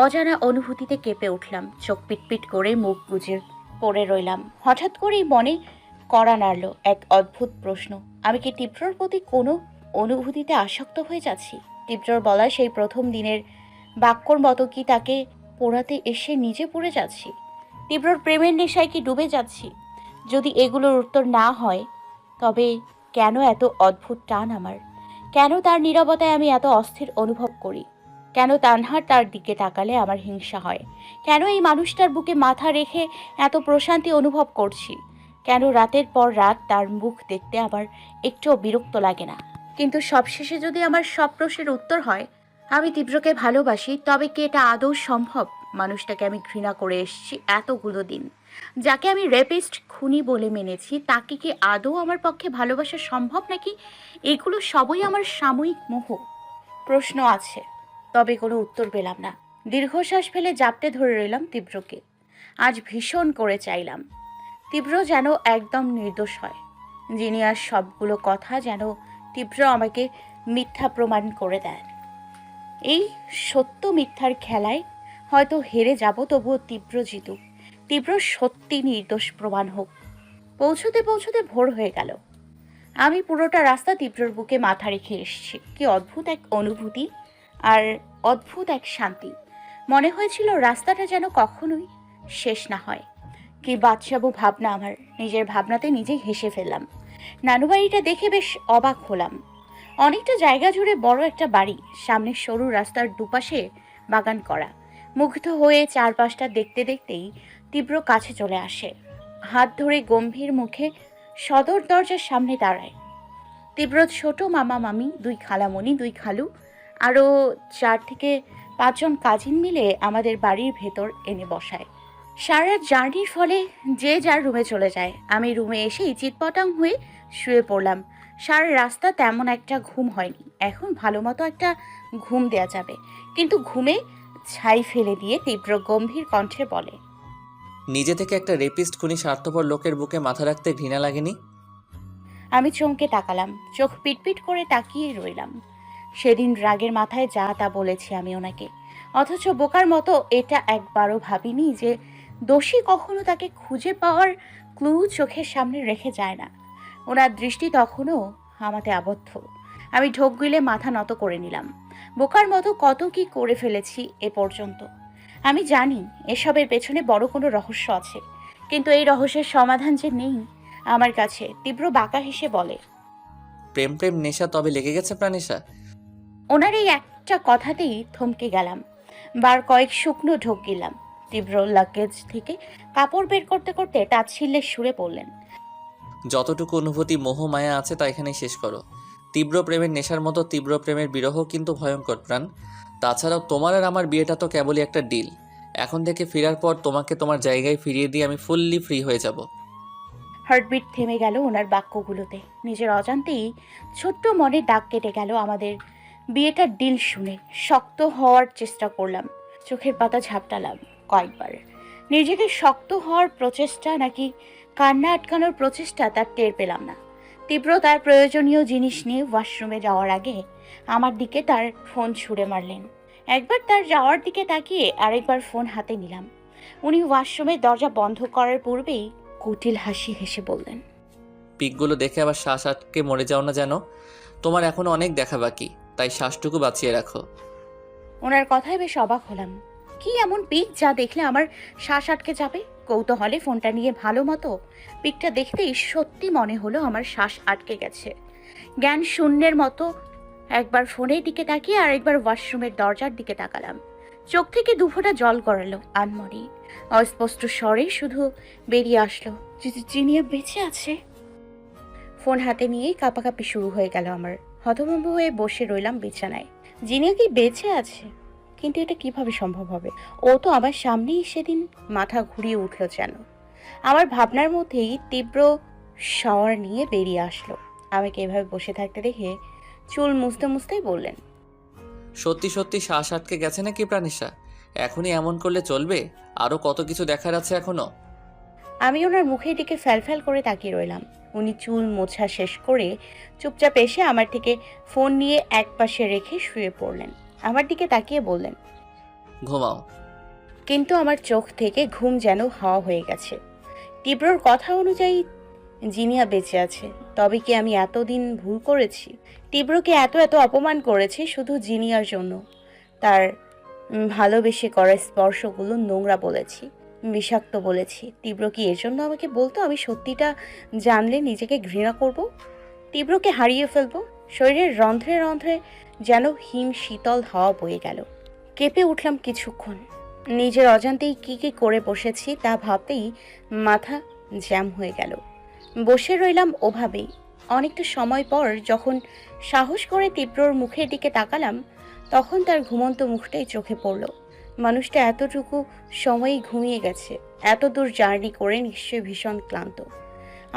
অজানা অনুভূতিতে কেঁপে উঠলাম। চোখ পিটপিট করে মুখ গুজে পড়ে রইলাম। হঠাৎ করেই মনে কড়া নাড়ল এক অদ্ভুত প্রশ্ন, আমি কি তীব্রর প্রতি কোনো অনুভূতিতে আসক্ত হয়ে যাচ্ছি? তীব্রর বলা সেই প্রথম দিনের বাক্যর মতো কি তাকে পোড়াতে এসে নিজে পড়ে যাচ্ছি? তীব্রর প্রেমের নেশায় কি ডুবে যাচ্ছি? যদি এগুলোর উত্তর না হয়, তবে কেন এত অদ্ভুত টান আমার? কেন তার নীরবতায় আমি এত অস্থির অনুভব করি? কেন তানহার তার দিকে তাকালে আমার হিংসা হয়? কেন এই মানুষটার বুকে মাথা রেখে এত প্রশান্তি অনুভব করছি? কেন রাতের পর রাত তার মুখ দেখতে আমার একটুও বিরক্ত লাগে না? কিন্তু সবশেষে যদি আমার সব প্রশ্নের উত্তর হয় আমি তীব্রকে ভালোবাসি, তবে কি এটা আদৌ সম্ভব? মানুষটাকে আমি ঘৃণা করে এসেছি এতগুলো দিন, যাকে আমি রেপিস্ট খুনি বলে মেনেছি, তাকে কি আদৌ আমার পক্ষে ভালোবাসা সম্ভব নাকি এগুলো সবই আমার সাময়িক মোহ? প্রশ্ন আছে, তবে কোনো উত্তর পেলাম না। দীর্ঘশ্বাস ফেলে জাপটে ধরে রইলাম তীব্রকে। আজ ভীষণ করে চাইলাম তীব্র যেন একদম নির্দোষ হয়। যিনি আর সবগুলো কথা যেন তীব্র আমাকে মিথ্যা প্রমাণ করে দেন। এই সত্য মিথ্যার খেলায় হয়তো হেরে যাব, তবুও তীব্র জিতুক। তীব্র সত্যি নির্দোষ প্রমাণ হোক। পৌঁছতে পৌঁছতে ভোর হয়ে গেল। আমি পুরোটা রাস্তা তীব্রর বুকে মাথা রেখে এসেছি। কি অদ্ভুত এক অনুভূতি আর অদ্ভুত এক শান্তি। মনে হয়েছিল রাস্তাটা যেন কখনোই শেষ না হয়। কি বাচ্চাবো ভাবনা আমার। নিজের ভাবনাতে নিজেই হেসে ফেললাম। নানুবাড়িটা দেখে বেশ অবাক হলাম। অনেকটা জায়গা জুড়ে বড় একটা বাড়ি, সামনের সরু রাস্তার দুপাশে বাগান করা। মুগ্ধ হয়ে চারপাশটা দেখতে দেখতেই তীব্র কাছে চলে আসে। হাত ধরে গম্ভীর মুখে সদর দরজার সামনে দাঁড়ায়। তীব্র ছোট মামা মামি, দুই খালামণি, দুই খালু আরও 4 থেকে 5 জন কাজিন মিলে আমাদের বাড়ির ভেতর এনে বসায়। সারা রাত জার্নির ফলে যে যার রুমে চলে যায়। আমি রুমে এসেই চিৎপটাং হয়ে শুয়ে পড়লাম। সারা রাস্তা তেমন একটা ঘুম হয়নি। এখন ভালো মতো একটা ঘুম দেয়া যাবে, কিন্তু ঘুমে ছাই ফেলে দিয়ে তীব্র গম্ভীর কণ্ঠে বলে, নিজে থেকে একটা রেপিস্ট খুনি স্বার্থপর লোকের বুকে মাথা রাখতে ঘৃণা লাগেনি? আমি চমকে তাকালাম, চোখ পিটপিট করে তাকিয়ে রইলাম। সেদিন রাগের মাথায় যা তা বলেছি আমি ওনাকে, অথচ বোকার মতো এটা একবারও ভাবিনি যে দোষী কখনো তাকে খুঁজে পাওয়ার ক্লু চোখের সামনে রেখে যায় না। ওনার দৃষ্টি তখনও আমাতে আবদ্ধ। আমি ঢোক গিলে মাথা নত করে নিলাম। বোকার মতো কত কি করে ফেলেছি এ পর্যন্ত। আমি জানি এসবের পেছনে বড় কোনো রহস্য আছে, কিন্তু এই রহস্যের সমাধান যে নেই আমার কাছে। তীব্র বাঁকা হেসে বলে, প্রেম প্রেম নেশা তবে লেগে গেছে প্রাণেশা? ওনার এই একটা কথাতেই থমকে গেলাম। বার কয়েক শুকনো ঢোক গিলাম। তীব্র লাগেজ থেকে কাপড় বের করতে করতে তাচ্ছিল্যের সুরে বললেন, যতটুকু অনুভূতি মোহ মায়া আছে তা এখানেই শেষ করো। তীব্র প্রেমের নেশার মতো তীব্র প্রেমের বিরহ কিন্তু ভয়ঙ্কর প্রাণ। তাছাড়াও তোমার আর আমার বিয়েটা তো কেবলই একটা ডিল। এখন থেকে ফেরার পর তোমাকে তোমার জায়গায় ফিরিয়ে দিয়ে আমি ফুললি ফ্রি হয়ে যাব। হার্টবিট থেমে গেল ওনার বাক্যগুলোতে। নিজের অজান্তেই ছোট্ট মনে দাগ কেটে গেল আমাদের বিয়েটার ডিল শুনে। শক্ত হওয়ার চেষ্টা করলাম, চোখের পাতা ঝাপটালাম কয়েকবার। নিজেকে শক্ত হওয়ার প্রচেষ্টা নাকি কান্না আটকানোর প্রচেষ্টা তার টের পেলাম না। তীব্র তার প্রয়োজনীয় জিনিস নিয়ে ওয়াশরুমে যাওয়ার আগে আমার দিকে তার ফোন ছুঁড়ে মারলেন। একবার তার যাওয়ার দিকে তাকিয়ে আরেকবার ফোন হাতে নিলাম। উনি ওয়াশরুমের দরজা বন্ধ করার পূর্বেই কুটিল হাসি হেসে বললেন, পিকগুলো দেখে আবার শ্বাস আটকে মরে যাও না যেন। তোমার এখনো অনেক দেখা বাকি, তাই শ্বাসটুকু বাঁচিয়ে রাখো। ওনার কথায় বেশ অবাক হলাম। কি এমন পিক যা দেখলে আমার শ্বাস আটকে যাবে? কৌতূহলে ফোনটা নিয়ে ভালো মতো পিকটা দেখতেই সত্যি মনে হলো আমার শ্বাস আটকে গেছে। জ্ঞান শূন্যের মতো একবার ফোনের দিকে তাকিয়ে আর একবার ওয়াশরুমের দরজার দিকে তাকালাম। চোখ থেকে দুফোঁটা জল গড়ালো আনমনে। অস্পষ্ট স্বরে শুধু বেরিয়ে আসলো, জিনিয়া বেঁচে আছে। ফোন হাতে নিয়েই কাঁপাকাঁপি শুরু হয়ে গেল আমার। হতভম্ব হয়ে বসে রইলাম বিছানায়। জিনিয়া কি বেঁচে আছে? কিন্তু এটা কিভাবে সম্ভব হবে? ও তো আমার সামনেই সেদিন। মাথা ঘুরিয়ে উঠল যেন। আমার ভাবনার মধ্যেই তীব্র শাওয়ার নিয়ে বেরিয়ে আসলো। আমাকে এভাবে বসে থাকতে দেখে চুল মুছতে মুছতেই বললেন, সত্যি সত্যি শ্বাস আটকে গেছে নাকি প্রাণেশা? এখনই এমন করলে চলবে? আরও কত কিছু দেখার আছে এখনো। আমি ওনার মুখের দিকে ফ্যালফ্যাল করে তাকিয়ে রইলাম। উনি চুল মোছা শেষ করে চুপচাপ এসে আমার থেকে ফোন নিয়ে একপাশে রেখে শুয়ে পড়লেন। আমার দিকে তাকিয়ে বললেন, ঘুমাও। কিন্তু আমার চোখ থেকে ঘুম যেন হাওয়া হয়ে গেছে। তীব্রর কথা অনুযায়ী জিনিয়া বেঁচে আছে। তবে কি আমি এতদিন ভুল করেছি? তীব্রকে এত এত অপমান করেছি শুধু জিনিয়ার জন্য। তার ভালোবেসে করা স্পর্শগুলো নোংরা বলেছি, বিষাক্ত বলেছি। তীব্র কি এর জন্য আমাকে বলতো আমি সত্যিটা জানলে নিজেকে ঘৃণা করব, তীব্রকে হারিয়ে ফেলবো? শরীরের রন্ধ্রে রন্ধ্রে যেন হিম শীতল হাওয়া বয়ে গেল। কেঁপে উঠলাম কিছুক্ষণ। নিজের অজান্তেই কি কি করে বসেছি তা ভাবতেই মাথা জ্যাম হয়ে গেল। বসে রইলাম ওভাবেই। অনেকটা সময় পর যখন সাহস করে তীব্রর মুখের দিকে তাকালাম, তখন তার ঘুমন্ত মুখটাই চোখে পড়ল। মানুষটা এতটুকু সময়ই ঘুমিয়ে গেছে। এত দূর জার্নি করে নিশ্চয়ই ভীষণ ক্লান্ত।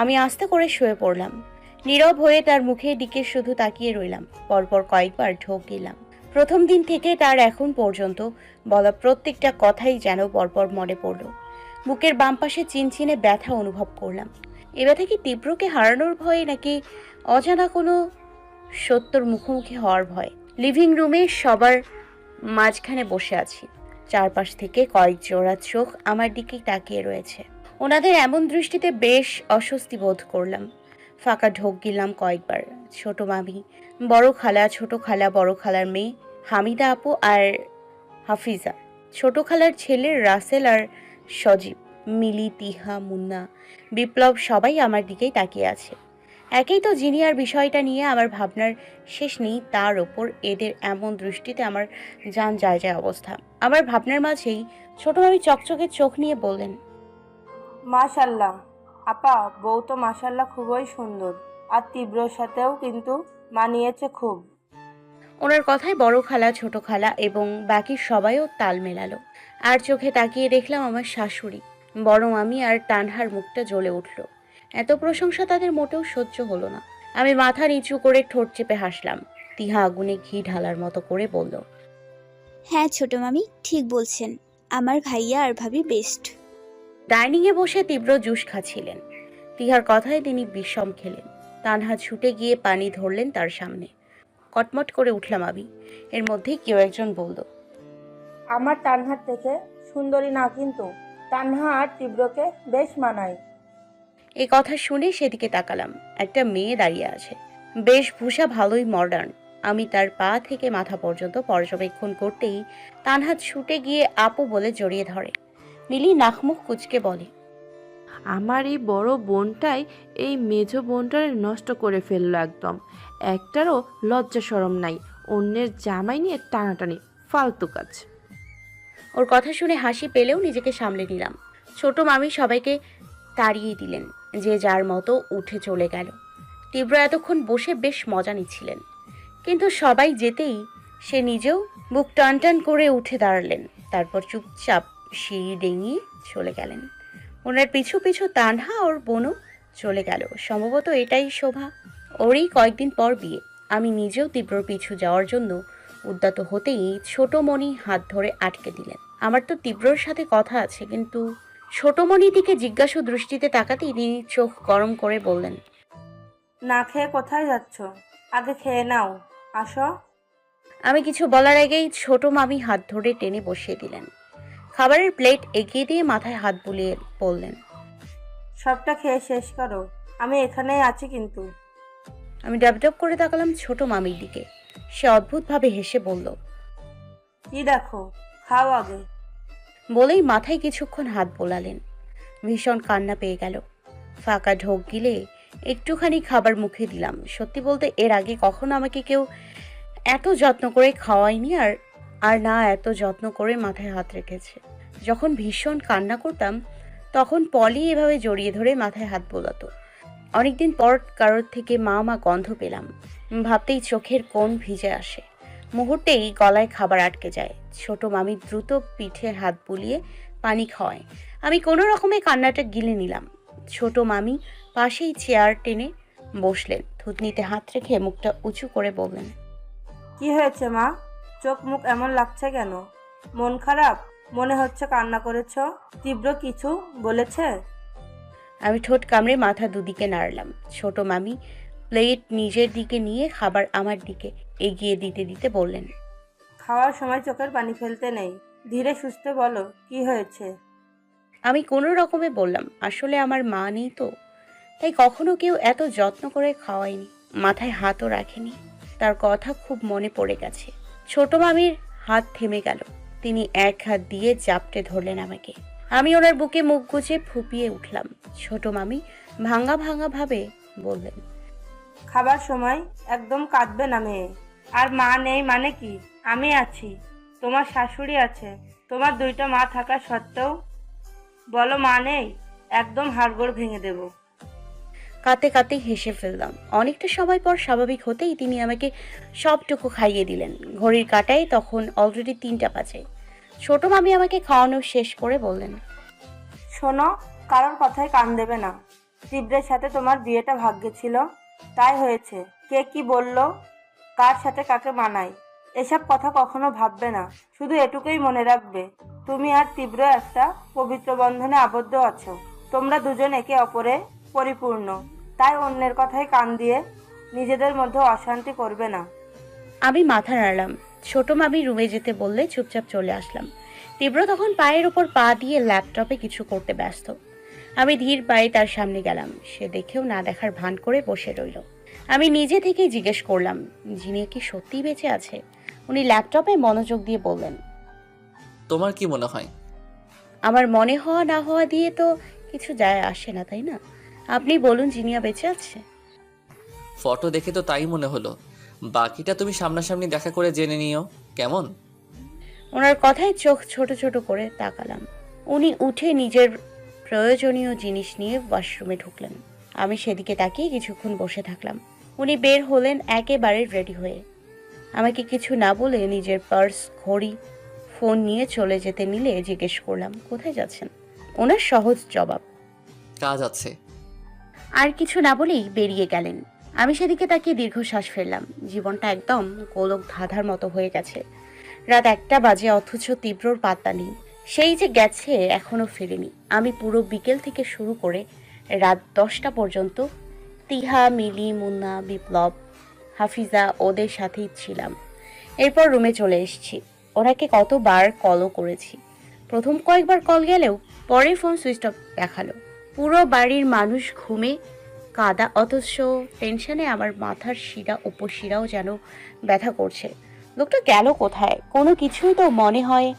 আমি আস্তে করে শুয়ে পড়লাম। নীরব হয়ে তার মুখের দিকে শুধু তাকিয়ে রইলাম। পরপর কয়েকবার ঢোক গেলাম। প্রথম দিন থেকে তার এখন পর্যন্ত বলা প্রত্যেকটা কথাই যেন পরপর মনে পড়ল। বুকের বাম পাশে চিনচিনে ব্যথা অনুভব করলাম। এ ব্যথা কি তীব্রকে হারানোর ভয়ে নাকি অজানা কোনো সত্যর মুখোমুখি হওয়ার ভয়? লিভিং রুমে সবার মাঝখানে বসে আছি। চারপাশ থেকে কয়েক জোড়া চোখ আমার দিকে তাকিয়ে রয়েছে। ওনাদের এমন দৃষ্টিতে বেশ অস্বস্তি বোধ করলাম। ফাঁকা ঢোক গিলাম কয়েকবার। ছোট মামি, বড় খালা, ছোট খালা, বড় খালার মেয়ে হামিদা আপু আর হাফিজা, ছোট খালার ছেলে রাসেল আর সজীব, মিলি, তিহা, মুন্না, বিপ্লব সবাই আমার দিকেই তাকিয়ে আছে। একেই তো জিনিয়ার বিষয়টা নিয়ে আমার ভাবনার শেষ নেই, তার ওপর এদের এমন দৃষ্টিতে আমার জান যায় যায় অবস্থা। আমার ভাবনার মাঝেই ছোট মামি চকচকে চোখ নিয়ে বললেন, মাশাল্লাহ আপা, বউ তো মাশাল্লাহ খুবই সুন্দর, আর তীব্রর সাথেও কিন্তু মানিয়েছে খুব। ওনার কথায় বড় খালা, ছোট খালা এবং বাকি সবাইও তাল মেলালো। আর চোখে তাকিয়ে দেখলাম আমার শাশুড়ি, বড় মামি আর তানহার মুখটা জ্বলে উঠল। এত প্রশংসা তাদের মোটেও সহ্য হলো না। আমি মাথা নিচু করে ঠোঁট চেপে হাসলাম। তিহা আগুনে ঘি ঢালার মতো করে বলল, হ্যাঁ ছোট মামি, ঠিক বলছেন। আমার ভাইয়া আর ভাবি বেস্ট। ডাইনিংয়ে বসে তীব্র জুস খাচ্ছিলেন। তিহার কথায় তিনি বিষম খেলেন। তানহা ছুটে গিয়ে পানি ধরলেন তার সামনে। কটমট করে উঠলাম আমি। এর মধ্যেই কেউ একজন বলল, আমার তানহার থেকে সুন্দরী না, কিন্তু তানহা আর তীব্রকে বেশ মানায়। এই কথা শুনে সেদিকে তাকালাম। একটা মেয়ে দাঁড়িয়ে আছে, বেশভূষা ভালোই মডার্ন। আমি তার পা থেকে মাথা পর্যন্ত পর্যবেক্ষণ করতেই তানহা ছুটে গিয়ে আপু বলে জড়িয়ে ধরে। মিলি নাকমুখ কুচকে বলে, আমার এই বড় বোনটাই এই মেজো বোনটারে নষ্ট করে ফেললো একদম। একটারও লজ্জা শরম নাই, অন্যের জামাই নিয়ে টানাটানি, ফালতু কাজ। ওর কথা শুনে হাসি পেলেও নিজেকে সামলে নিলাম। ছোট মামি সবাইকে তাড়িয়ে দিলেন, যে যার মতো উঠে চলে গেল। তীব্র এতক্ষণ বসে বেশ মজা নিচ্ছিলেন, কিন্তু সবাই যেতেই সে নিজেও বুক টান টান করে উঠে দাঁড়ালেন। তারপর চুপচাপ সিঁড়ি ডিঙিয়ে চলে গেলেন। ওনার পিছু পিছু তানহা ওর বোনও চলে গেল। সম্ভবত এটাই শোভা। ওরই কয়েকদিন পর বিয়ে। আমি নিজেও তীব্রর পিছু যাওয়ার জন্য উদ্যত হতেই ছোটমণি হাত ধরে আটকে দিলেন। আমার তো তীব্রর সাথে কথা আছে, কিন্তু ছোটমণির দিকে জিজ্ঞাসু দৃষ্টিতে তাকাতেই তিনি চোখ গরম করে বললেন, না খেয়ে কোথায় যাচ্ছ? আগে খেয়ে নাও, আসো। আমি কিছু বলার আগেই ছোট মামি হাত ধরে টেনে বসিয়ে দিলেন। খাবারের প্লেট এগিয়ে দিয়ে মাথায় হাত বুলিয়ে বললেন, সবটা খেয়ে শেষ করো, আমি এখানেই আছি কিন্তু। আমি ডাবডাব করে তাকালাম ছোট মামির দিকে। সে অদ্ভুতভাবে হেসে বলল, কি দেখো, খাও আগে। বলেই মাথায় কিছুক্ষণ হাত বোলালেন। ভীষণ কান্না পেয়ে গেল। ফাঁকা ঢোক গিলে একটুখানি খাবার মুখে দিলাম। সত্যি বলতে এর আগে কখনো আমাকে কেউ এত যত্ন করে খাওয়ায়নি, আর না এত যত্ন করে মাথায় হাত রেখেছে। যখন ভীষণ কান্না করতাম তখন পলি এভাবে জড়িয়ে ধরে মাথায় হাত বোলাতো। অনেকদিন পর কারোর থেকে মা মা গন্ধ পেলাম। ভাবতেই চোখের কোণ ভিজে আসে। মুহূর্তেই গলায় খাবার আটকে যায়। ছোট মামি দ্রুত পিঠে হাত বুলিয়ে পানি খাওয়ায়। আমি কোনো রকমে কান্নাটা গিলে নিলাম। ছোট মামি পাশেই চেয়ার টেনে বসলেন। থুতনিতে হাত রেখে মুখটা উঁচু করে বললেন, কি হয়েছে মা? চোখ মুখ এমন লাগছে কেন? মন খারাপ? মনে হচ্ছে কান্না করেছ? তীব্র কিছু বলেছে? আমি ঠোঁট কামড়ে মাথা দুদিকে নাড়লাম। ছোট মামি প্লেট নিজের দিকে নিয়ে খাবার আমার দিকে এগিয়ে দিতে দিতে বললেন, খাওয়ার সময় চোখের পানি ফেলতে নেই, ধীরে সুস্থে বলো কি হয়েছে। আমি কোনো রকমে বললাম, আসলে আমার মা নেই তো, তাই কখনো কেউ এত যত্ন করে খাওয়ায়নি, মাথায় হাতও রাখেনি। তার কথা খুব মনে পড়ে গেছে। ছোট মামির হাত থেমে গেল। তিনি এক হাত দিয়ে জাপটে ধরলেন আমাকে। আমি ওনার বুকে মুখ গুজে ফুপিয়ে উঠলাম। ছোট মামি ভাঙা ভাঙা ভাবে বললেন, খাবার সময় একদম কাঁদবে না মেয়ে। আর মা নেই মানে কি? আমি আছি, তোমার শাশুড়ি আছে, তোমার দুইটা মা থাকা সত্ত্বেও বলো মা নেই, একদম হাড়গোড় ভেঙে দেব। কাঁদতে কাঁদতে হেসে ফেললাম। অনেকটা সময় পর স্বাভাবিক হতেই তিনি আমাকে সবটুকু খাইয়ে দিলেন। ঘড়ির কাঁটায় তখন অলরেডি 3টা বাজে। ছোট মামি আমাকে খাওয়ানো শেষ করে বললেন, শোনো, কারোর কথায় কান দেবে না। তীব্রের সাথে তোমার বিয়েটা ভাগ্যে ছিল, তাই হয়েছে। কে কি বলল, কার সাথে কাকে মানায়, এসব কথা কখনো ভাববে না। শুধু এটুকুই মনে রাখবে, তুমি আর তীব্র একটা পবিত্র বন্ধনে আবদ্ধ আছো। তোমরা দুজন একে অপরে পরিপূর্ণ, তাই অন্যের কথায় কান দিয়ে নিজেদের মধ্যে অশান্তি করবে না। আমি মাথা নাড়লাম। ছোট মামি রুমে যেতে বললে চুপচাপ চলে আসলাম। তীব্র তখন পায়ের ওপর পা দিয়ে ল্যাপটপে কিছু করতে ব্যস্ত। আমি ধীর পায়ে তার সামনে গেলাম। সে দেখেও না দেখার ভান করে বসে রইল। আমি নিজে থেকেই জিজ্ঞেস করলাম, জিনিয়া কি সত্যিই বেঁচে আছে? উনি ল্যাপটপে মনোযোগ দিয়ে বললেন, তোমার কি মনে হয়? আমার মনে হওয়া না হওয়া দিয়ে তো কিছু যায় আসে না, তাই না? আপনি বলুন, জিনিয়া বেঁচে আছে? ফটো দেখে তো তাই মনে হলো। বাকিটা তুমি সামনাসামনি দেখা করে জেনে নিও, কেমন? ওনার কথায় চোখ ছোট ছোট করে তাকালাম। উনি উঠে নিজের প্রয়োজনীয় জিনিস নিয়ে ওয়াশরুমে ঢুকলেন। আমি সেদিকে তাকিয়ে কিছুক্ষণ বসে থাকলাম। উনি বের হলেন একেবারে রেডি হয়ে। আমাকে কিছু না বলে নিজের পার্স, ঘড়ি, ফোন নিয়ে চলে যেতে নিলে জিজ্ঞেস করলাম, কোথায় যাচ্ছেন? ওনার সহজ জবাব, কাজ আছে। আর কিছু না বলেই বেরিয়ে গেলেন। আমি সেদিকে তাকিয়ে দীর্ঘশ্বাস ফেললাম। জীবনটা একদম গোলক ধাঁধার মতো হয়ে গেছে। রাত 1টা বাজে, অথচ তীব্রর পাত্তা নেই। সেই যে গেছে এখনো ফেরেনি। আমি পুরো বিকেল থেকে শুরু করে রাত 10টা পর্যন্ত তিহা, মিলি, মুন্না, বিপ্লব, হাফিজা ওদের সাথেই ছিলাম। এরপর রুমে চলে এসেছি। ওনাকে কতবার কলও করেছি। প্রথম কয়েকবার কল গেলেও পরে ফোন সুইচ অফ দেখালো। পুরো বাড়ির মানুষ ঘুমে কাদা, অথচ টেনশনে আমার মাথার শিরা উপশিরাও যেন ব্যথা করছে। লোকটা গেল কোথায়? কোনো কিছুই তো মনে হয়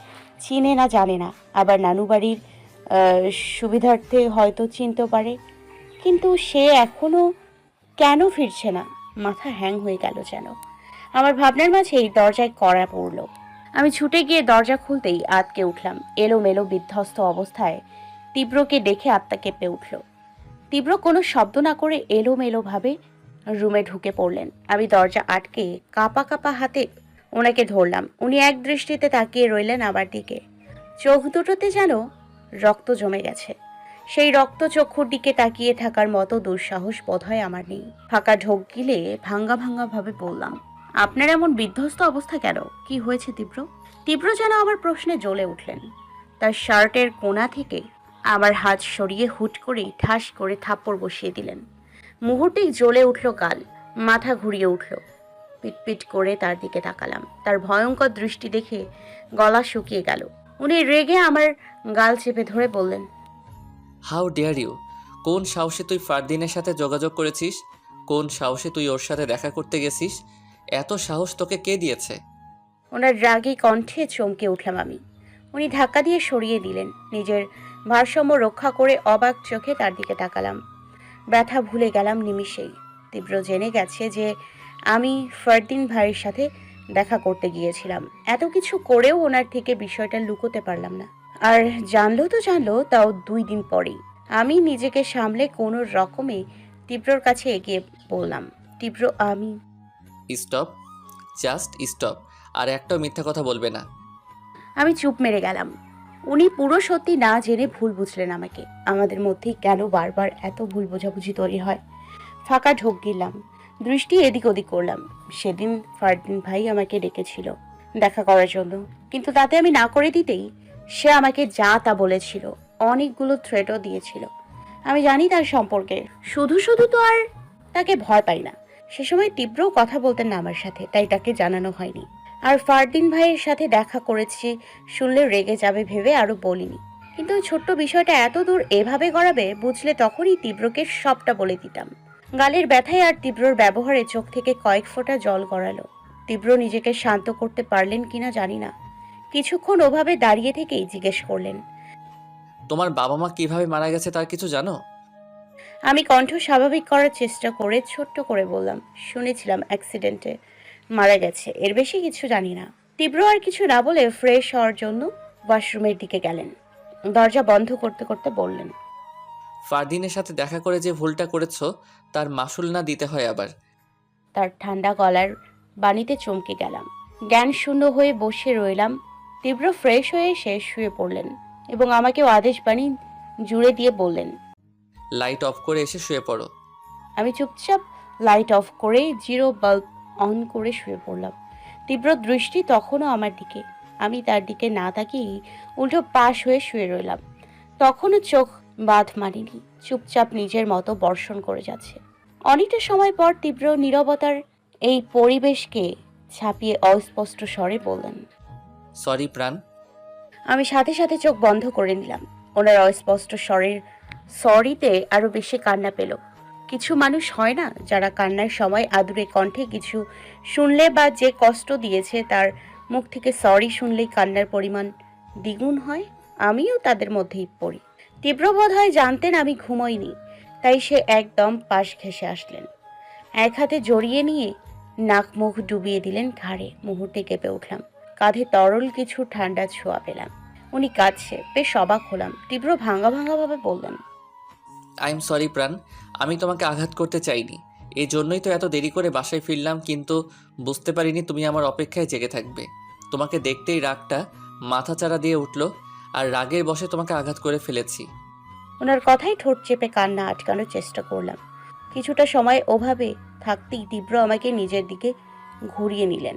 চিনে না, জানে না। আবার নানু বাড়ির সুবিধার্থে হয়তো চিনতে পারে, কিন্তু সে এখনো কেন ফিরছে না? মাথা হ্যাং হয়ে গেল যেন। আমার ভাবনার মাঝেই দরজায় কড়া পড়ল। আমি ছুটে গিয়ে দরজা খুলতেই আটকে উঠলাম। এলোমেলো বিধ্বস্ত অবস্থায় তীব্রকে দেখে আত্মা কেঁপে উঠল। তীব্র কোনো শব্দ না করে এলোমেলোভাবে রুমে ঢুকে পড়লেন। আমি দরজা আটকে কাঁপা কাঁপা হাতে ওনাকে ধরলাম। উনি এক দৃষ্টিতে তাকিয়ে রইলেন আমার দিকে। চোখ দুটোতে যেন রক্ত জমে গেছে। সেই রক্ত চক্ষুর দিকে তাকিয়ে থাকার মতো দুঃসাহস বোধহয় আমার নেই। ফাঁকা ঢোক গিলে ভাঙ্গা ভাঙ্গা ভাবে বললাম, আপনার এমন বিধ্বস্ত অবস্থা কেন? কি হয়েছে তীব্র? তীব্র যেন আমার প্রশ্নে জ্বলে উঠলেন। তার শার্টের কোণা থেকে আমার হাত সরিয়ে হুট করে ঠাস করে থাপ্পড় বসিয়ে দিলেন। মুহূর্তেই জ্বলে উঠল গাল, মাথা ঘুরিয়ে উঠল। পিটপিট করে তার দিকে তাকালাম। তার ভয়ঙ্কর দৃষ্টি দেখে গলা শুকিয়ে গেল। উনি রেগে আমার গাল চেপে ধরে বললেন, হাউ ডেয়ার ইউ! কোন সাহসে তুই ফারদিনের সাথে যোগাযোগ করেছিস? কোন সাহসে তুই ওর সাথে দেখা করতে গেছিস? এত সাহস তোকে কে দিয়েছে? ওনার রাগী কণ্ঠে চমকে উঠলাম আমি। উনি ধাক্কা দিয়ে সরিয়ে দিলেন। নিজের ভারসাম্য রক্ষা করে অবাক চোখে তার দিকে তাকালাম। ব্যথা ভুলে গেলাম নিমিষেই। তীব্র জেনে গেছে যে আমি ফারদিন ভাইয়ের সাথে দেখা করতে গিয়েছিলাম। এত কিছু করেও ওনার থেকে বিষয়টা লুকোতে পারলাম না। আর জানলো তো জানলো, তাও 2 দিন পরেই। আমি নিজেকে সামলে কোনো রকমে তীব্রর কাছে এগিয়ে বললাম, তীব্র, আমি... স্টপ, জাস্ট স্টপ। আর একটাও মিথ্যা কথা বলবে না। আমি চুপ মেরে গেলাম। উনি পুরো সত্যি না জেনে ভুল বুঝলেন আমাকে। আমাদের মধ্যে কেন বারবার এত ভুল বোঝাবুঝি তৈরি হয়? ফাঁকা ঢোক গিলাম, দৃষ্টি এদিক ওদিক করলাম। সেদিন ফারদিন ভাই আমাকে ডেকেছিল দেখা করার জন্য, কিন্তু তাতে আমি না করে দিতেই সে আমাকে যা তা বলেছিল। অনেকগুলো থ্রেটও দিয়েছিল। আমি জানি তার সম্পর্কে, শুধু শুধু তো আর তাকে ভয় পাই না। সে সময় তীব্রও কথা বলতেন না আমার সাথে, তাই তাকে জানানো হয়নি। আর ফারদিন ভাইয়ের সাথে দেখা করেছি শুনলে রেগে যাবে ভেবে আরো বলিনি। কিন্তু ওই ছোট্ট বিষয়টা এত দূর এভাবে গড়াবে বুঝলে তখনই তীব্রকে সবটা বলে দিতাম। গালের ব্যথায় আর তীব্রর ব্যবহারে চোখ থেকে কয়েক ফোঁটা জল গড়ালো। তীব্র নিজেকে শান্ত করতে পারলেন কিনা জানি না। কিছুক্ষণ ওভাবে দাঁড়িয়ে থেকেই জিজ্ঞেস করলেন, তোমার বাবা মা কিভাবে মারা গেছে তার কিছু জানো? আমি কণ্ঠ স্বাভাবিক করার চেষ্টা করে ছোট্ট করে বললাম, শুনেছিলাম অ্যাক্সিডেন্টে মারা গেছে, এর বেশি কিছু জানি না। তীব্র আর কিছু না বলে ফ্রেশ হওয়ার জন্য ওয়াশরুমের দিকে গেলেন। দরজা বন্ধ করতে করতে বললেন, ফারদিনের সাথে দেখা করে যে ভুলটা করেছো তার মাসুল না দিতে হয় আবার। তার ঠান্ডা গলার বাণীতে চমকে গেলাম। জ্ঞান শূন্য হয়ে বসে রইলাম। তীব্র ফ্রেশ হয়ে এসে শুয়ে পড়লেন এবং আমাকেও আদেশ বাণী জুড়ে দিয়ে বললেন, লাইট অফ করে এসে শুয়ে পড়ো। আমি চুপচাপ লাইট অফ করে 0 বাল্ব অন করে শুয়ে পড়লাম। তীব্র দৃষ্টি তখনও আমার দিকে। আমি তার দিকে না তাকিয়ে উল্টো পাশ হয়ে শুয়ে রইলাম। তখনও চোখ বাঁধ মারিনি, চুপচাপ নিজের মতো বর্ষণ করে যাচ্ছে। অনেকটা সময় পর তীব্র নীরবতার এই পরিবেশকে ছাপিয়ে অস্পষ্ট স্বরে বললেন, সরি প্রাণ। আমি সাথে সাথে চোখ বন্ধ করে নিলাম। ওনার অস্পষ্ট স্বরের সরিতে আরো বেশি কান্না পেল। কিছু মানুষ হয় না যারা কান্নার সময় আদুরে কণ্ঠে কিছু শুনলে বা যে কষ্ট দিয়েছে তার মুখ থেকে সরি শুনলেই কান্নার পরিমাণ দ্বিগুণ হয়? আমিও তাদের মধ্যেই পড়ি। তীব্র বোধ হয় জানতেন আমি ঘুমোইনি, তাই সে একদম পাশ ঘেঁষে আসলেন। এক হাতে জড়িয়ে নিয়ে নাক মুখ ডুবিয়ে দিলেন ঘাড়ে। মুহূর্তে কেঁপে উঠলাম। কাঁধে তরল কিছু ঠান্ডা ছোঁয়া পেলাম। উনি কাঁদছে, বেশ অবাক হলাম। তীব্র ভাঙা ভাঙা ভাবে বললেন, আই এম সরি প্রাণ, আমি তোমাকে আঘাত করতে চাইনি। এই জন্যই তো এত দেরি করে বাসায় ফিরলাম, কিন্তু বুঝতে পারিনি তুমি আমার অপেক্ষায় জেগে থাকবে। তোমাকে দেখতেই রাগটা মাথাচাড়া দিয়ে উঠল, আর রাগের বশে তোমাকে আঘাত করে ফেলেছি। ওনার কথাই ঠোঁট চেপে কান্না আটকানোর চেষ্টা করলাম। কিছুটা সময় ওভাবে থাকতেই তীব্র আমাকে নিজের দিকে ঘুরিয়ে নিলেন।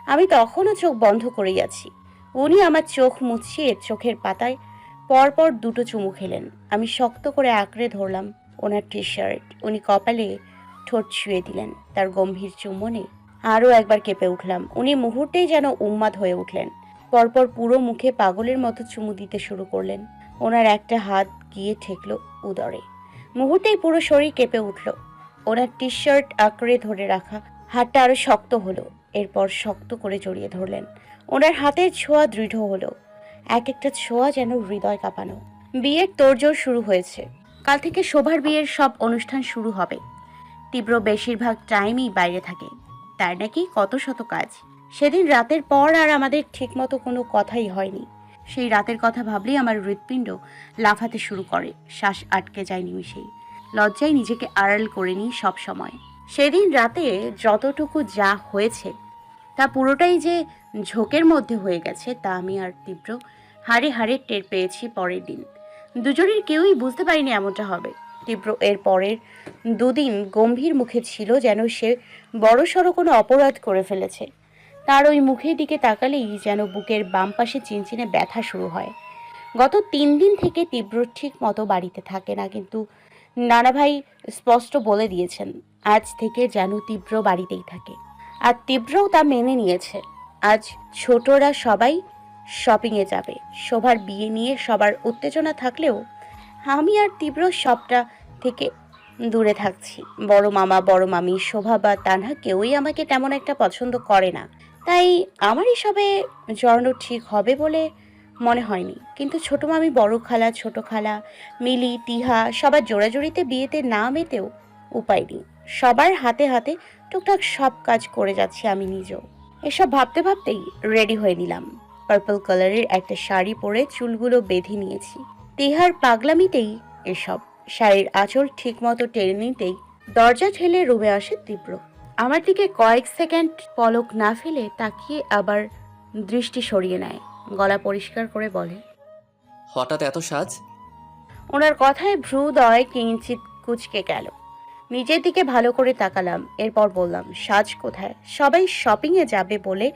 আমি তখনও চোখ বন্ধ করেই আছি। উনি আমার চোখ মুছিয়ে চোখের পাতায় পরপর দুটো চুমু খেলেন। আমি শক্ত করে আঁকড়ে ধরলাম ওনার টি শার্ট। উনি কপালে ঠোঁট ছুঁয়ে দিলেন। তার গম্ভীর চুম্বনে আরও একবার কেঁপে উঠলাম। উনি মুহূর্তেই যেন উন্মাদ হয়ে উঠলেন। পরপর পুরো মুখে পাগলের মতো চুমু দিতে শুরু করলেন। ওনার একটা হাত গিয়ে ঠেকল উদরে। মুহূর্তেই পুরো শরীর কেঁপে উঠল। ওনার টি শার্ট আঁকড়ে ধরে রাখা হাতটা আরো শক্ত হলো। এরপর শক্ত করে জড়িয়ে ধরলেন। ওনার হাতের ছোঁয়া দৃঢ় হলো। এক একটা ছোঁয়া যেন হৃদয় কাঁপানো। বিয়ের তোড়জোড় শুরু হয়েছে। কাল থেকে শোভার বিয়ের সব অনুষ্ঠান শুরু হবে। তীব্র বেশিরভাগ টাইমই বাইরে থাকে। তার নাকি কত শত কাজ। সেদিন রাতের পর আর আমাদের ঠিকমতো কোনো কথাই হয়নি। সেই রাতের কথা ভাবলেই আমার হৃৎপিণ্ড লাফাতে শুরু করে। শ্বাস আটকে যায় নিমিষেই। লজ্জায় নিজেকে আড়াল করে নিই সব সময়। সেদিন রাতে যতটুকু যা হয়েছে তা পুরোটাই যে ঝোঁকের মধ্যে হয়ে গেছে তা আমি আর তীব্র হাড়ে হাড়ে টের পেয়েছি পরের দিন। দুজনের কেউই বুঝতে পারিনি এমনটা হবে। তীব্র এর পরের দুদিন গম্ভীর মুখে ছিল, যেন সে বড়সড় কোনো অপরাধ করে ফেলেছে। তার ওই মুখের দিকে তাকালেই যেন বুকের বাম পাশে চিনচিনে ব্যথা শুরু হয়। গত 3 দিন থেকে তীব্র ঠিক মতো বাড়িতে থাকে না, কিন্তু নানা ভাই স্পষ্ট বলে দিয়েছেন আজ থেকে যেন তীব্র বাড়িতেই থাকে। আর তীব্রও তা মেনে নিয়েছে। আজ ছোটরা সবাই শপিংয়ে যাবে। শোভার বিয়ে নিয়ে সবার উত্তেজনা থাকলেও আমি আর তীব্র সবটা থেকে দূরে থাকছি। বড় মামা, বড় মামি, শোভা বা তানহা কেউই আমাকে তেমন একটা পছন্দ করে না। তাই আমার এসবে জড়ানো ঠিক হবে বলে মনে হয়নি। কিন্তু ছোট মামি, বড় খালা, ছোট খালা, মিলি, তিহা সবার জোড়াজোড়িতে বিয়েতে না মেতেও উপায় নেই। সবার হাতে হাতে টুকটাক সব কাজ করে যাচ্ছি আমি নিজেও। এসব ভাবতে ভাবতেই রেডি হয়ে নিলাম। পার্পল কালারের একটা শাড়ি পরে চুলগুলো বেঁধে নিয়েছি। তিহার পাগলামিতেই এসব। শাড়ির আঁচল ঠিক মতো টেনে নিতেই দরজা ঠেলে রুমে আসে তীব্র। আমার দিকে কয়েক সেকেন্ড পলক না ফেলে তাকিয়ে আবার দৃষ্টি সরিয়ে নেয়। গলা পরিষ্কার করে বলে, হঠাৎ এত সাজ? ওনার কথায় ভ্রুদয় কিঞ্চিত কুঁচকে গেল। নিজের দিকে ভালো করে তাকালাম। এরপর বললাম, সাজ কোথায়? সবাই শপিংয়ে যাবে বলে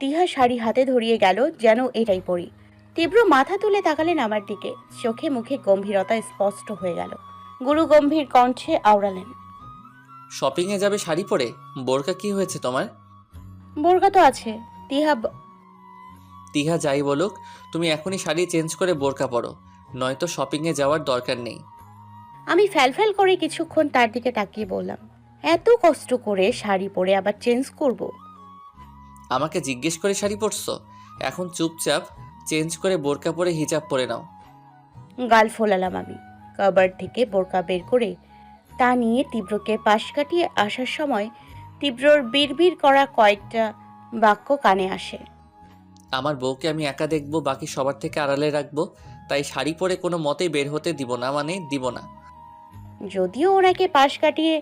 তিহা শাড়ি হাতে ধরিয়ে গেল, যেন এটাই পরি। তীব্র মাথা তুলে তাকালেন আমার দিকে। চোখে মুখে গম্ভীরতা স্পষ্ট হয়ে গেল। গুরু গম্ভীর কণ্ঠে আওড়ালেন, শপিংয়ে যাবে শাড়ি পরে? বোরকা কি হয়েছে তোমার? বোরকা তো আছে। তিহা যাই বলুক, তুমি এখনই শাড়ি চেঞ্জ করে বোরকা পরো, নয়তো শপিংয়ে যাওয়ার দরকার নেই। আমি ফ্যালফ্যাল করে কিছুক্ষণ তার দিকে তাকিয়ে বললাম, এত কষ্ট করে শাড়ি পরে আবার চেঞ্জ করব? আমাকে জিজ্ঞেস করে শাড়ি পরছো? এখন চুপচাপ চেঞ্জ করে বোরকা পরে হিজাব পরে নাও। গাল ফোলালাম আমি। কাবার থেকে বোরকা বের করে তা নিয়ে তীব্রকে পাশ কাটিয়ে আসার সময় তীব্রর বিড়বিড় করা কয়েকটা বাক্য কানে আসে। আমার বউকে আমি একা দেখবো, বাকি সবার থেকে আড়ালে রাখবো, তাই শাড়ি পরে কোনো মতেই বের হতে দিব না, মানে দিব না। যদিও ওনাকে পাশ কাটিয়ে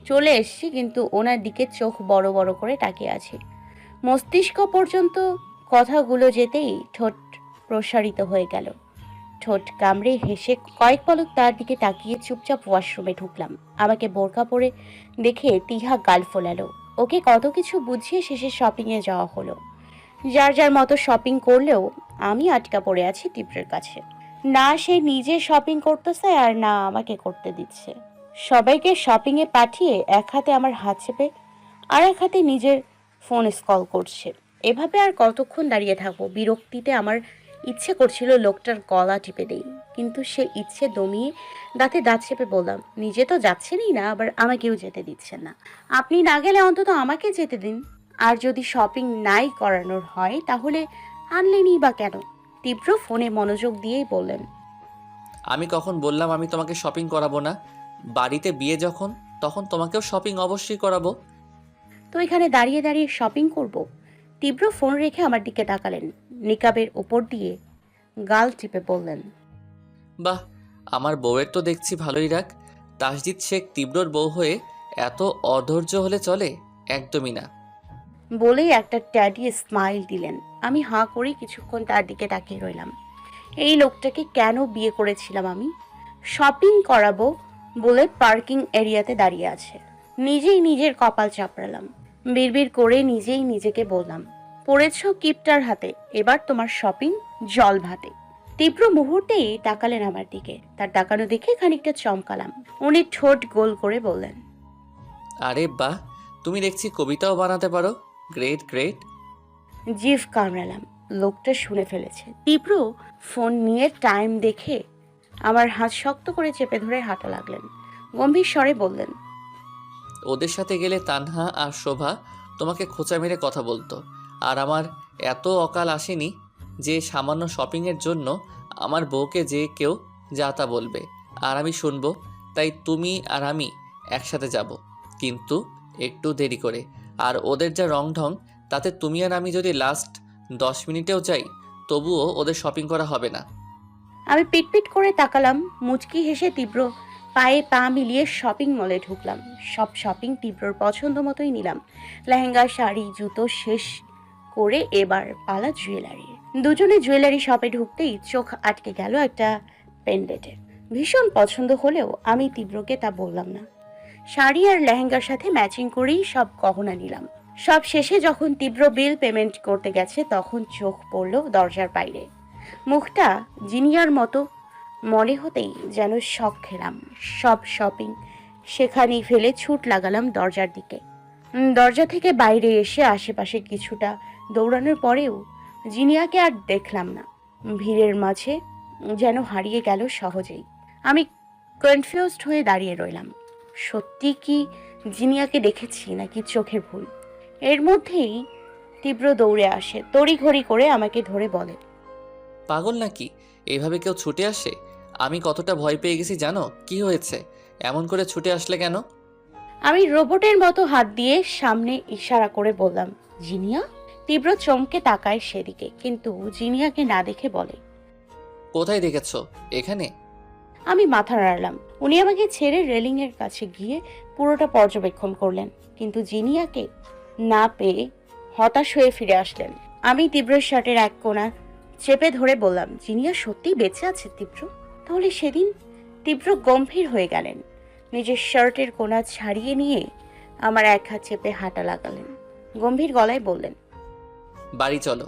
চলে এসছি, কিন্তু ওনার দিকে চোখ বড় বড় করে তাকিয়ে আছে। মস্তিষ্ক পর্যন্ত কথাগুলো যেতেই ঠোঁট প্রসারিত হয়ে গেল। ঠোঁট কামড়ে হেসে কয়েক পলক তার দিকে তাকিয়ে চুপচাপ ওয়াশরুমে ঢুকলাম। আমাকে বোরকা পরে দেখে তিহা গাল ফোলালো। ওকে কত কিছু বুঝিয়ে শেষে শপিংয়ে যাওয়া হলো। যার যার মতো শপিং করলেও আমি আটকা পড়ে আছি তীব্রের কাছে। না সে নিজে শপিং করতেছে আর না আমাকে করতে দিচ্ছে। সবাইকে শপিংয়ে পাঠিয়ে এক হাতে আমার হাত চেপে আর এক হাতে নিজের ফোন স্ক্রল করছে। এভাবে আর কতক্ষণ দাঁড়িয়ে থাকবো? বিরক্তিতে আমার ইচ্ছে করছিল লোকটার গলা টিপে দেই, কিন্তু সে ইচ্ছে দমিয়ে দাঁতে দাঁত চেপে বললাম, নিজে তো যাচ্ছেনই না, আবার আমাকেও যেতে দিচ্ছেন না। আপনি না গেলে অন্তত আমাকে যেতে দিন। আর যদি শপিং নাই করানোর হয় তাহলে আনলেনই বা কেন? তীব্র ফোনে মনোযোগ দিয়েই বললেন, আমি কখন বললাম আমি তোমাকে শপিং করাবো না? বাড়িতে বিয়ে যখন, তখন তোমাকেও শপিং অবশ্যই করাবো। তো এখানে দাঁড়িয়ে দাঁড়িয়ে শপিং করব? তীব্র ফোন রেখে আমার দিকে তাকালেন। নিকাবের ওপর দিয়ে গাল টিপে বললেন, বাহ, আমার বউয়ের তো দেখছি ভালোই রাগ। তাসজিদ শেখ তীব্রর বউ হয়ে এত অধৈর্য হলে চলে? একদমই না। বলেই একটা ট্যাডি স্মাইল দিলেন। আমি হাঁ করে কিছুক্ষণ তার দিকে তাকিয়ে রইলাম। এই লোকটাকে কেন বিয়ে করেছিলাম আমি? শপিং করাবো বলে পার্কিং এরিয়াতে দাঁড়িয়ে আছে। নিজেই নিজের কপাল চাপড়ালাম। বিড়বিড় করে নিজেই নিজেকে বললাম, পড়েছ কিপটার হাতে, এবার তোমার শপিং জল ভাতে। তীব্র মুহূর্তেই তাকালেন আমার দিকে। তার তাকানো দেখে খানিকটা চমকালাম। উনি ঠোঁট গোল করে বললেন, আরে বাহ, তুমি দেখছি কবিতাও বানাতে পারো। Great great. জিভ কামড়ালাম। লোকটা শুনে ফেলেছে। তীব্র ফোন নিয়ে টাইম দেখে আমার হাত শক্ত করে চেপে ধরে হাঁটা লাগলেন। গম্ভীর স্বরে বললেন, ওদের সাথে গেলে তানহা আর শোভা তোমাকে খোঁচা মেরে কথা বলতো। আর আমার এত অকাল আসেনি যে সামান্য শপিংয়ের জন্য আমার বউকে যে কেউ যা তা বলবে আর আমি শুনবো। তাই তুমি আর আমি একসাথে যাব, কিন্তু একটু দেরি করে। আর ওদের যা রং ঢং, তাতে তুমি আর আমি যদি লাস্ট 10 মিনিটেও যাই তবুও ওদের শপিং করা হবে না। আমি পিটপিট করে তাকালাম। মুচকি হেসে তীব্র পায়ে পা মিলিয়ে শপিং মলে ঢুকলাম। সব শপিং তীব্রর পছন্দ মতোই নিলাম। লেহেঙ্গা, শাড়ি, জুতো শেষ করে এবার পালা জুয়েলারি। দুজনে জুয়েলারি শপে ঢুকতেই চোখ আটকে গেল একটা পেন্ডেন্টে। ভীষণ পছন্দ হলেও আমি তীব্রকে তা বললাম না। শাড়ি আর লেহেঙ্গার সাথে ম্যাচিং করেই সব গহনা নিলাম। সব শেষে যখন তীব্র বিল পেমেন্ট করতে গেছে তখন চোখ পড়ল দরজার বাইরে। মুখটা জিনিয়ার মতো মনে হতেই যেন শখ খেলাম। সব শপিং সেখানেই ফেলে ছুট লাগালাম দরজার দিকে। দরজা থেকে বাইরে এসে আশেপাশে কিছুটা দৌড়ানোর পরেও জিনিয়াকে আর দেখলাম না। ভিড়ের মাঝে যেন হারিয়ে গেল সহজেই। আমি কনফিউজড হয়ে দাঁড়িয়ে রইলাম। সত্যি কি জিনিয়াকে দেখেছি নাকি চোখের ভুল? এর মধ্যেই তীব্র দৌড়ে আসে। তড়িঘড়ি করে আমাকে ধরে বলে, পাগল নাকি? এইভাবে কেউ ছুটে আসে? আমি কতটা ভয় পেয়ে গেছি জানো? কি হয়েছে? এমন করে ছুটে আসলে কেন? আমি রোবটের মতো হাত দিয়ে সামনে ইশারা করে বললাম, জিনিয়া। তীব্র চমকে তাকায় সেদিকে, কিন্তু জিনিয়াকে না দেখে বলে, কোথায় দেখেছো? এখানে? আমি মাথা নাড়লাম। উনি আমাকে ছেড়ে রেলিং এর কাছে গিয়ে পুরোটা পর্যবেক্ষণ করলেন, কিন্তু জিনিয়াকে না পেয়ে হতাশ হয়ে ফিরে আসলেন। আমি তীব্রের শার্টের এক কোণা চেপে ধরে বললাম, জিনিয়া সত্যিই বেঁচে আছে তীব্র? তাহলে সেদিন? তীব্র গম্ভীর হয়ে গেলেন। নিজের শার্টের কোণা ছাড়িয়ে নিয়ে আমার এক হাত চেপে হাঁটা লাগালেন। গম্ভীর গলায় বললেন, বাড়ি চলো।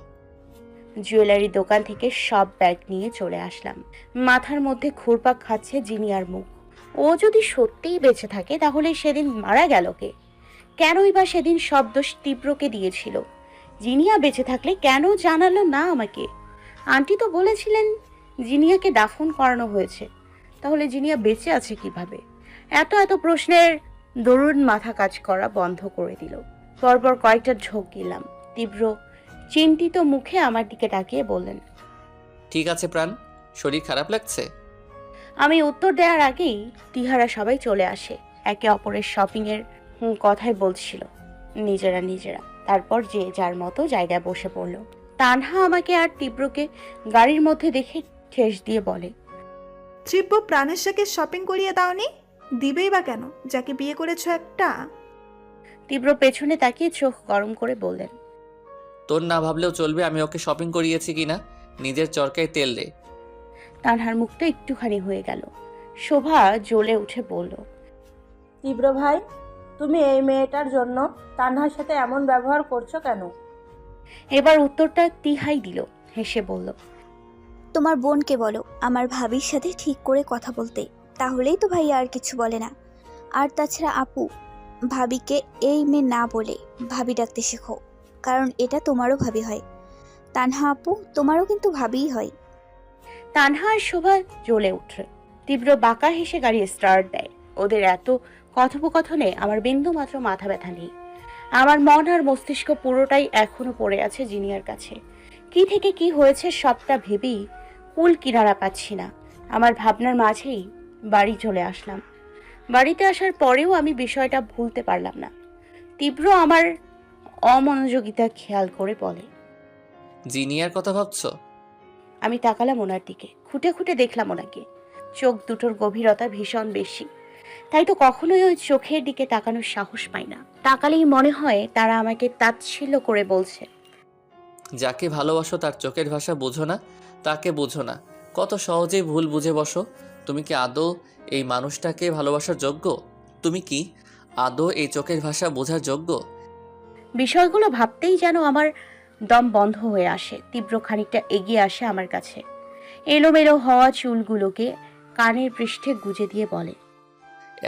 জুয়েলারি দোকান থেকে সব ব্যাগ নিয়ে চলে আসলাম। মাথার মধ্যে ঘুরপাক খাচ্ছে জিনিয়ার মুখ। ও যদি সত্যিই বেঁচে থাকে তাহলে সেদিন মারা গেল কে? কেনই বা সেদিন সব দোষ তীব্রকে দিয়েছিল? জিনিয়া বেঁচে থাকলে কেন জানালো না আমাকে? আন্টি তো বলেছিলেন জিনিয়াকে দাফন করানো হয়েছে। তাহলে জিনিয়া বেঁচে আছে কিভাবে? এত এত প্রশ্নের দরুন মাথা কাজ করা বন্ধ করে দিল। পরপর কয়েকটা ঝোঁক গেলাম। তীব্র চিন্তিত মুখে আমার দিকে তাকিয়ে বললেন, ঠিক আছে প্রাণ, শরীর খারাপ লাগছে? আমি উত্তর দেওয়ার আগেই তিহারা সবাই চলে আসে। একে অপরের শপিং এর কথাই বলছিল নিজেরা। তারপর যে যার মতো জায়গায় বসে পড়ল। তানহা আমাকে আর তীব্রকে গাড়ির মধ্যে দেখে ঠেস দিয়ে বলে, তীব্র প্রাণের সাথে শপিং করিয়ে দাওনি? দিবেই বা কেন, যাকে বিয়ে করেছো একটা? তীব্র পেছনে তাকিয়ে চোখ গরম করে বললেন, তোর না ভাবলেও চলবে আমি ওকে শপিং করিয়েছি কিনা। নিজের চরকায় তেল দে। তানহার মুখটা একটুখানি হয়ে গেল। শোভা জ্বলে উঠে বলল, তীব্র ভাই, তুমি এই মেয়েটার জন্য তানহার সাথে এমন ব্যবহার করছো কেন? এবার উত্তরটা তিহাই দিল। হেসে বলল, তোমার বোনকে বলো আমার ভাবির সাথে ঠিক করে কথা বলতে, তাহলেই তো ভাইয়া আর কিছু বলে না। আর তাছাড়া আপু, ভাবিকে এই মেয়ে না বলে ভাবি ডাকতে শেখো, কারণ এটা তোমারও ভাবি হয়। তানহা আপু, তোমারও কিন্তু ভাবিই হয়। তানহা আর শোভা জ্বলে উঠল। তীব্র বাঁকা হেসে গাড়ি স্টার্ট দেয়। ওদের এত কথোপকথনে আমার বিন্দু মাত্র মাথা ব্যথা নেই। আমার মন আর মস্তিষ্ক পুরোটাই এখনো পড়ে আছে জিনিয়ার কাছে। কি থেকে কি হয়েছে সবটা ভেবেই কুল কিনারা পাচ্ছি না। আমার ভাবনার মাঝেই বাড়ি চলে আসলাম। বাড়িতে আসার পরেও আমি বিষয়টা ভুলতে পারলাম না। তীব্র আমার অমনোযোগিতা খেয়াল করে বলে, জিনিয়ার কথা ভাবছো? আমি তাকালাম ওনার দিকে। খুঁটে খুঁটে দেখলাম ওনাকে। চোখ দুটোর গভীরতা ভীষণ বেশি। তাই তো কখনোই ওই চোখের দিকে তাকানোর সাহস পাই না। তাকালেই মনে হয় তারা আমাকে তাচ্ছিল্য করে বলছে। যাকে ভালোবাসো তার চোখের ভাষা বোঝো না, তাকে বোঝো না, কত সহজেই ভুল বুঝে বসো। তুমি কি আদৌ এই মানুষটাকে ভালোবাসার যোগ্য? তুমি কি আদৌ এই চোখের ভাষা বোঝার যোগ্য? বিষয়গুলো ভাবতেই যেন আমার দম বন্ধ হয়ে আসে। তীব্র খানিকটা এগিয়ে আসে আমার কাছে, এলোমেলো হওয়া চুলগুলোকে কানের পৃষ্ঠে গুজে দিয়ে বলে,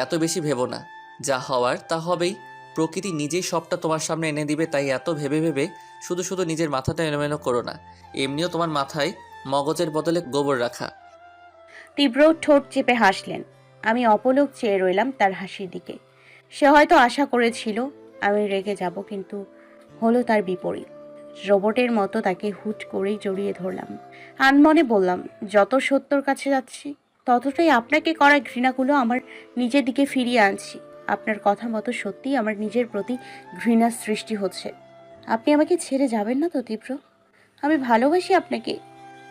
এত বেশি ভেবো না, যা হওয়ার তা হবেই। প্রকৃতি নিজেই সবটা তোমার সামনে এনে দিবে, তাই এত ভেবে ভেবে শুধু শুধু নিজের মাথাটা এলোমেলো করো না। এমনিও তোমার মাথায় মগজের বদলে গোবর রাখা। তীব্র ঠোঁট চেপে হাসলেন। আমি অপলক চেয়ে রইলাম তার হাসির দিকে। সে হয়তো আশা করেছিল আমি রেগে যাব, কিন্তু হলো তার বিপরীত। রোবটের মতো তাকে হুট করেই জড়িয়ে ধরলাম। আনমনে বললাম, যত সত্যর কাছে যাচ্ছি ততটাই আপনাকে করা ঘৃণাগুলো আমার নিজের দিকে ফিরিয়ে আনছি। আপনার কথা মতো সত্যিই আমার নিজের প্রতি ঘৃণার সৃষ্টি হচ্ছে। আপনি আমাকে ছেড়ে যাবেন না তো তীব্র? আমি ভালোবাসি আপনাকে।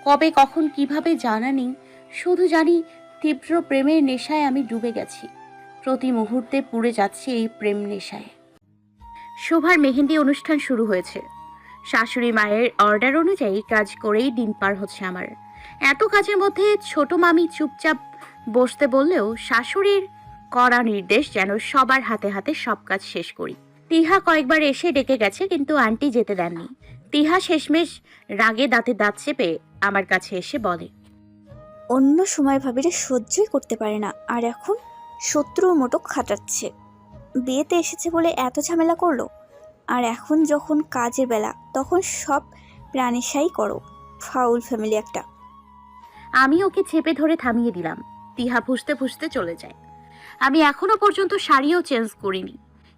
কবে কখন কিভাবে জানা নেই, শুধু জানি তীব্র প্রেমের নেশায় আমি ডুবে গেছি। প্রতি মুহূর্তে পুড়ে যাচ্ছি এই প্রেম নেশায়। শোভার মেহেন্দি অনুষ্ঠান শুরু হয়েছে। শাশুড়ি মায়ের অর্ডার অনুযায়ী কাজ করেই দিন পার হচ্ছে আমার। এত কাজের মধ্যে ছোট মামি চুপচাপ বসতে বললেও শাশুড়ির কড়া নির্দেশ যেন সবার হাতে হাতে সব কাজ শেষ করি। তিহা কয়েকবার এসে ডেকে গেছে, কিন্তু আন্টি যেতে দেননি। তিহা শেষমেশ রাগে দাঁতে দাঁত চেপে আমার কাছে এসে বলে, অন্য সময় ভাবিরে সহ্যই করতে পারে না, আর এখন শত্রুর মতো খাটাচ্ছে। বিয়েতে এসেছে বলে এত ঝামেলা করলো, আর এখন যখন কাজের বেলা তখন সব প্রাণেশাই করো। ফাউল ফ্যামিলি একটা। আমি ওকে চেপে ধরে থামিয়ে দিলাম। তিহা ফুসতে ফুসতে চলে যায়। আমি এখনো পর্যন্ত শাড়িও চেঞ্জ করিনি।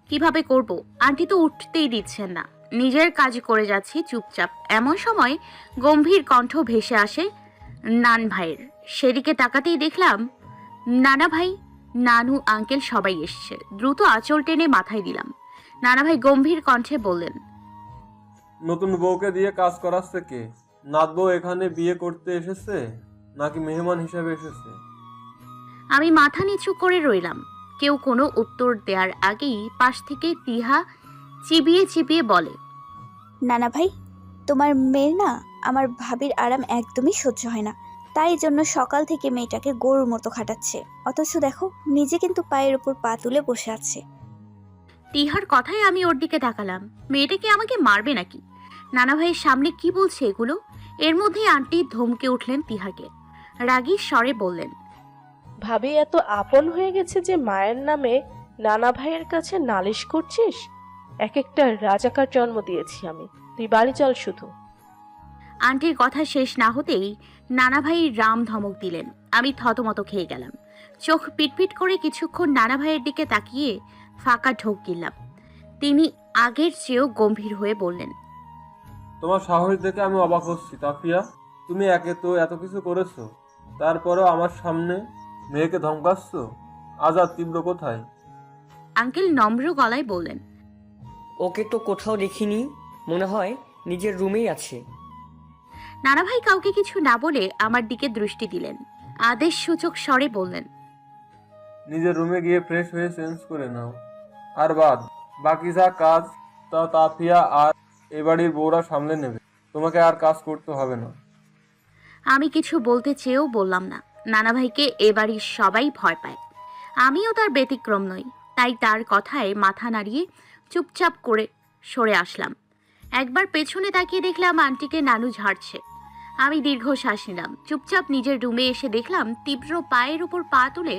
কিভাবে করব? আন্টি তো উঠতেই দিচ্ছেন না। নিজের কাজ করে যাচ্ছি চুপচাপ। এমন সময় গম্ভীর কণ্ঠ ভেসে আসে নান ভাইয়ের। সেদিকে তাকাতেই দেখলাম নানা ভাই, নানু, আঙ্কেল সবাই এসছে। দ্রুত আঁচল টেনে মাথায় দিলাম। নানা ভাই গম্ভীর কণ্ঠে বললেন, নতুন বউকে দিয়ে কাজ করাচ্ছে কে? নাত বউ এখানে বিয়ে করতে এসেছে নাকি মেহমান হিসাবে এসেছে? আমি মাথা নিচু করে রইলাম। কেউ কোনো উত্তর দেওয়ার আগেই পাশ থেকে তিহা চিবিয়ে চিবিয়ে বলে, নানা ভাই, তোমার মেয়ের না আমার ভাবির আরাম একদমই সহ্য হয় না, তাই জন্য সকাল থেকে মেয়েটাকে গরুর মতো খাটাচ্ছে। অথচ দেখো নিজে কিন্তু পায়ের ওপর পা তুলে বসে আছে। তিহার কথায় আমি ওর দিকে তাকালাম। মেয়েটা কি আমাকে মারবে নাকি? নানা ভাইয়ের সামনে কি বলছে এগুলো? এর মধ্যেই আন্টি ধমকে উঠলেন তিহাকে। রাগী স্বরে বললেন, ভাবি এত আপন হয়ে গেছে যে মায়ের নামে নানা ভাইয়ের কাছে নালিশ করছিস? এক একটা রাজাকার জন্ম দিয়েছি আমি, তুই বাড়ি চল শুধু। আন্টির কথা শেষ না হতেই নানা ভাই রাম ধমক দিলেন। আমি থতমত খেয়ে গেলাম। চোখ পিটপিট করে কিছুক্ষণ নানা ভাইয়ের দিকে তাকিয়ে ফাঁকা ঢোক গিললাম। তিনি আগের চেয়েও গম্ভীর হয়ে বললেন, তোমার সাহস দেখে আমি অবাক হচ্ছি তাফিয়া। তুমি একে তো এত কিছু করেছো, তারপরেও আমার সামনে মেয়েকে ধমকাচ্ছ। আজাদ তীব্র কোথায়? আঙ্কেল নম্র গলায় বললেন, ওকে তো কোথাও দেখিনি, মনে হয় নিজের রুমেই আছে। নানা ভাই কাউকে কিছু না বলে আমার দিকে দৃষ্টি দিলেন। আদেশ সূচক স্বরে বললেন, নিজের রুমে গিয়ে ফ্রেশ হয়ে চেঞ্জ করে নাও। আর বাকি যা কাজ তা তাফিয়া আর এ বাড়ির বউরা সামলে নেবে, তোমাকে আর কাজ করতে হবে না। আমি কিছু বলতে চেয়েও বললাম না। নানা ভাইকে এ বাড়ির সবাই ভয় পায়, আমিও তার ব্যতিক্রম নই। তাই তার কথায় মাথা নাড়িয়ে চুপচাপ করে সরে আসলাম। একবার পেছনে তাকিয়ে দেখলাম আন্টিকে নানু ঝাড়ছে। আমি দীর্ঘশ্বাস নিলাম। চুপচাপ নিজের রুমে এসে দেখলাম তীব্র পায়ের উপর পা তুলে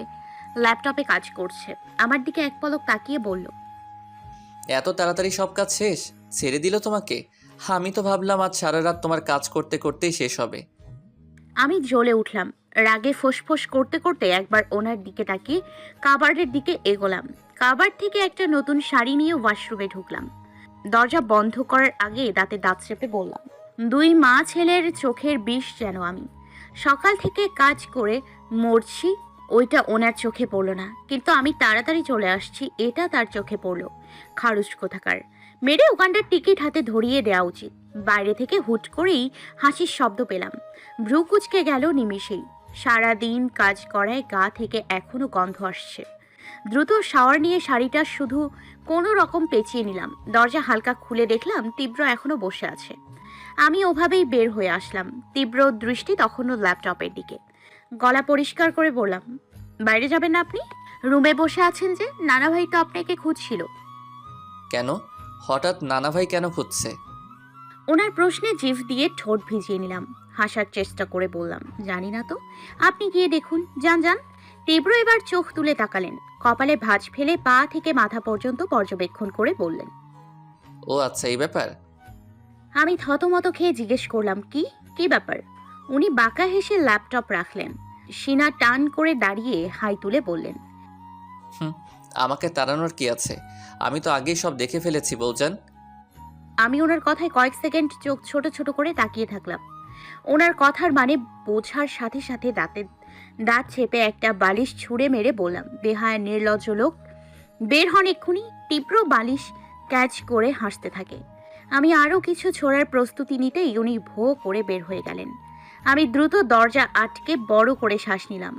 ল্যাপটপে কাজ করছে। আমার দিকে এক পলক তাকিয়ে বলল, এত তাড়াতাড়ি সব কাজ শেষ? ছেড়ে দিল তোমাকে? আমি তো ভাবলাম আজ সারা রাত তোমার কাজ করতে করতেই শেষ হবে। আমি জ্বলে উঠলাম। রাগে ফোঁস করতে করতে একবার ওনার দিকে তাকিয়ে কাবার্ডের দিকে এগোলাম। কাবার্ড থেকে একটা নতুন শাড়ি নিয়ে ওয়াশরুমে ঢুকলাম। দরজা বন্ধ করার আগে দাঁতে দাঁত চেপে বললাম, দুই মা ছেলের চোখের বিষ যেন আমি। সকাল থেকে কাজ করে মরছি, ওইটা ওনার চোখে পড়লো না, কিন্তু আমি তাড়াতাড়ি চলে আসছি এটা তার চোখে পড়লো। খারুস কোথাকার। মেরে ওখানটার টিকিট হাতে ধরিয়ে দেওয়া উচিত। বাইরে থেকে হুট করেই হাসির শব্দ পেলাম। ভ্রু কুচকে গেল নিমেষেই। সারাদিন কাজ করায় গা থেকে এখনো গন্ধ আসছে। দ্রুত শাওয়ার নিয়ে শাড়িটা শুধু কোনো রকম পেঁচিয়ে নিলাম। দরজা হালকা খুলে দেখলাম তীব্র এখনো বসে আছে। আমি ওভাবেই বের হয়ে আসলাম। তীব্র দৃষ্টি তখনও ল্যাপটপের দিকে। গলা পরিষ্কার করে বললাম, বাইরে যাবেন না আপনি? রুমে বসে আছেন যে? নানাভাই তো আপনাকে খুঁজছিল। কেন? হঠাৎ নানাভাই কেন খুঁজছে? ওনার প্রশ্নে জিভ দিয়ে ঠোঁট ভিজিয়ে নিলাম। হাসার চেষ্টা করে বললাম, জানি না তো, আপনি গিয়ে দেখুন, যান যান। তীব্র এবার চোখ তুলে তাকালেন, কপালে ভাঁজ ফেলে পা থেকে মাথা পর্যন্ত পর্যবেক্ষণ করে বললেন, ও আচ্ছা, এই ব্যাপার। আমি থতমত খেয়ে জিজ্ঞেস করলাম, কি কি ব্যাপার? উনি বাঁকা হেসে ল্যাপটপ রাখলেন, সিনা টান করে দাঁড়িয়ে হাই তুলে বললেন, আমাকে তাড়ানোর কি আছে? আমি তো আগেই সব দেখে ফেলেছি বৌজান। আমি ওনার কথায় কয়েক সেকেন্ড চোখ ছোট ছোট করে তাকিয়ে থাকলাম। ওনার কথার মানে বোঝার সাথে সাথে দাঁত চেপে একটা বালিশ ছুঁড়ে মেরে বললাম, বেহায়া নির্লজ্জ লোক, বের হন এক্ষুনি। তীব্র বালিশ ক্যাচ করে হাসতে থাকে। আমি আরও কিছু ছোড়ার প্রস্তুতি নিতেই উনি ভো করে বের হয়ে গেলেন। আমি দ্রুত দরজা আটকে বড় করে শ্বাস নিলাম।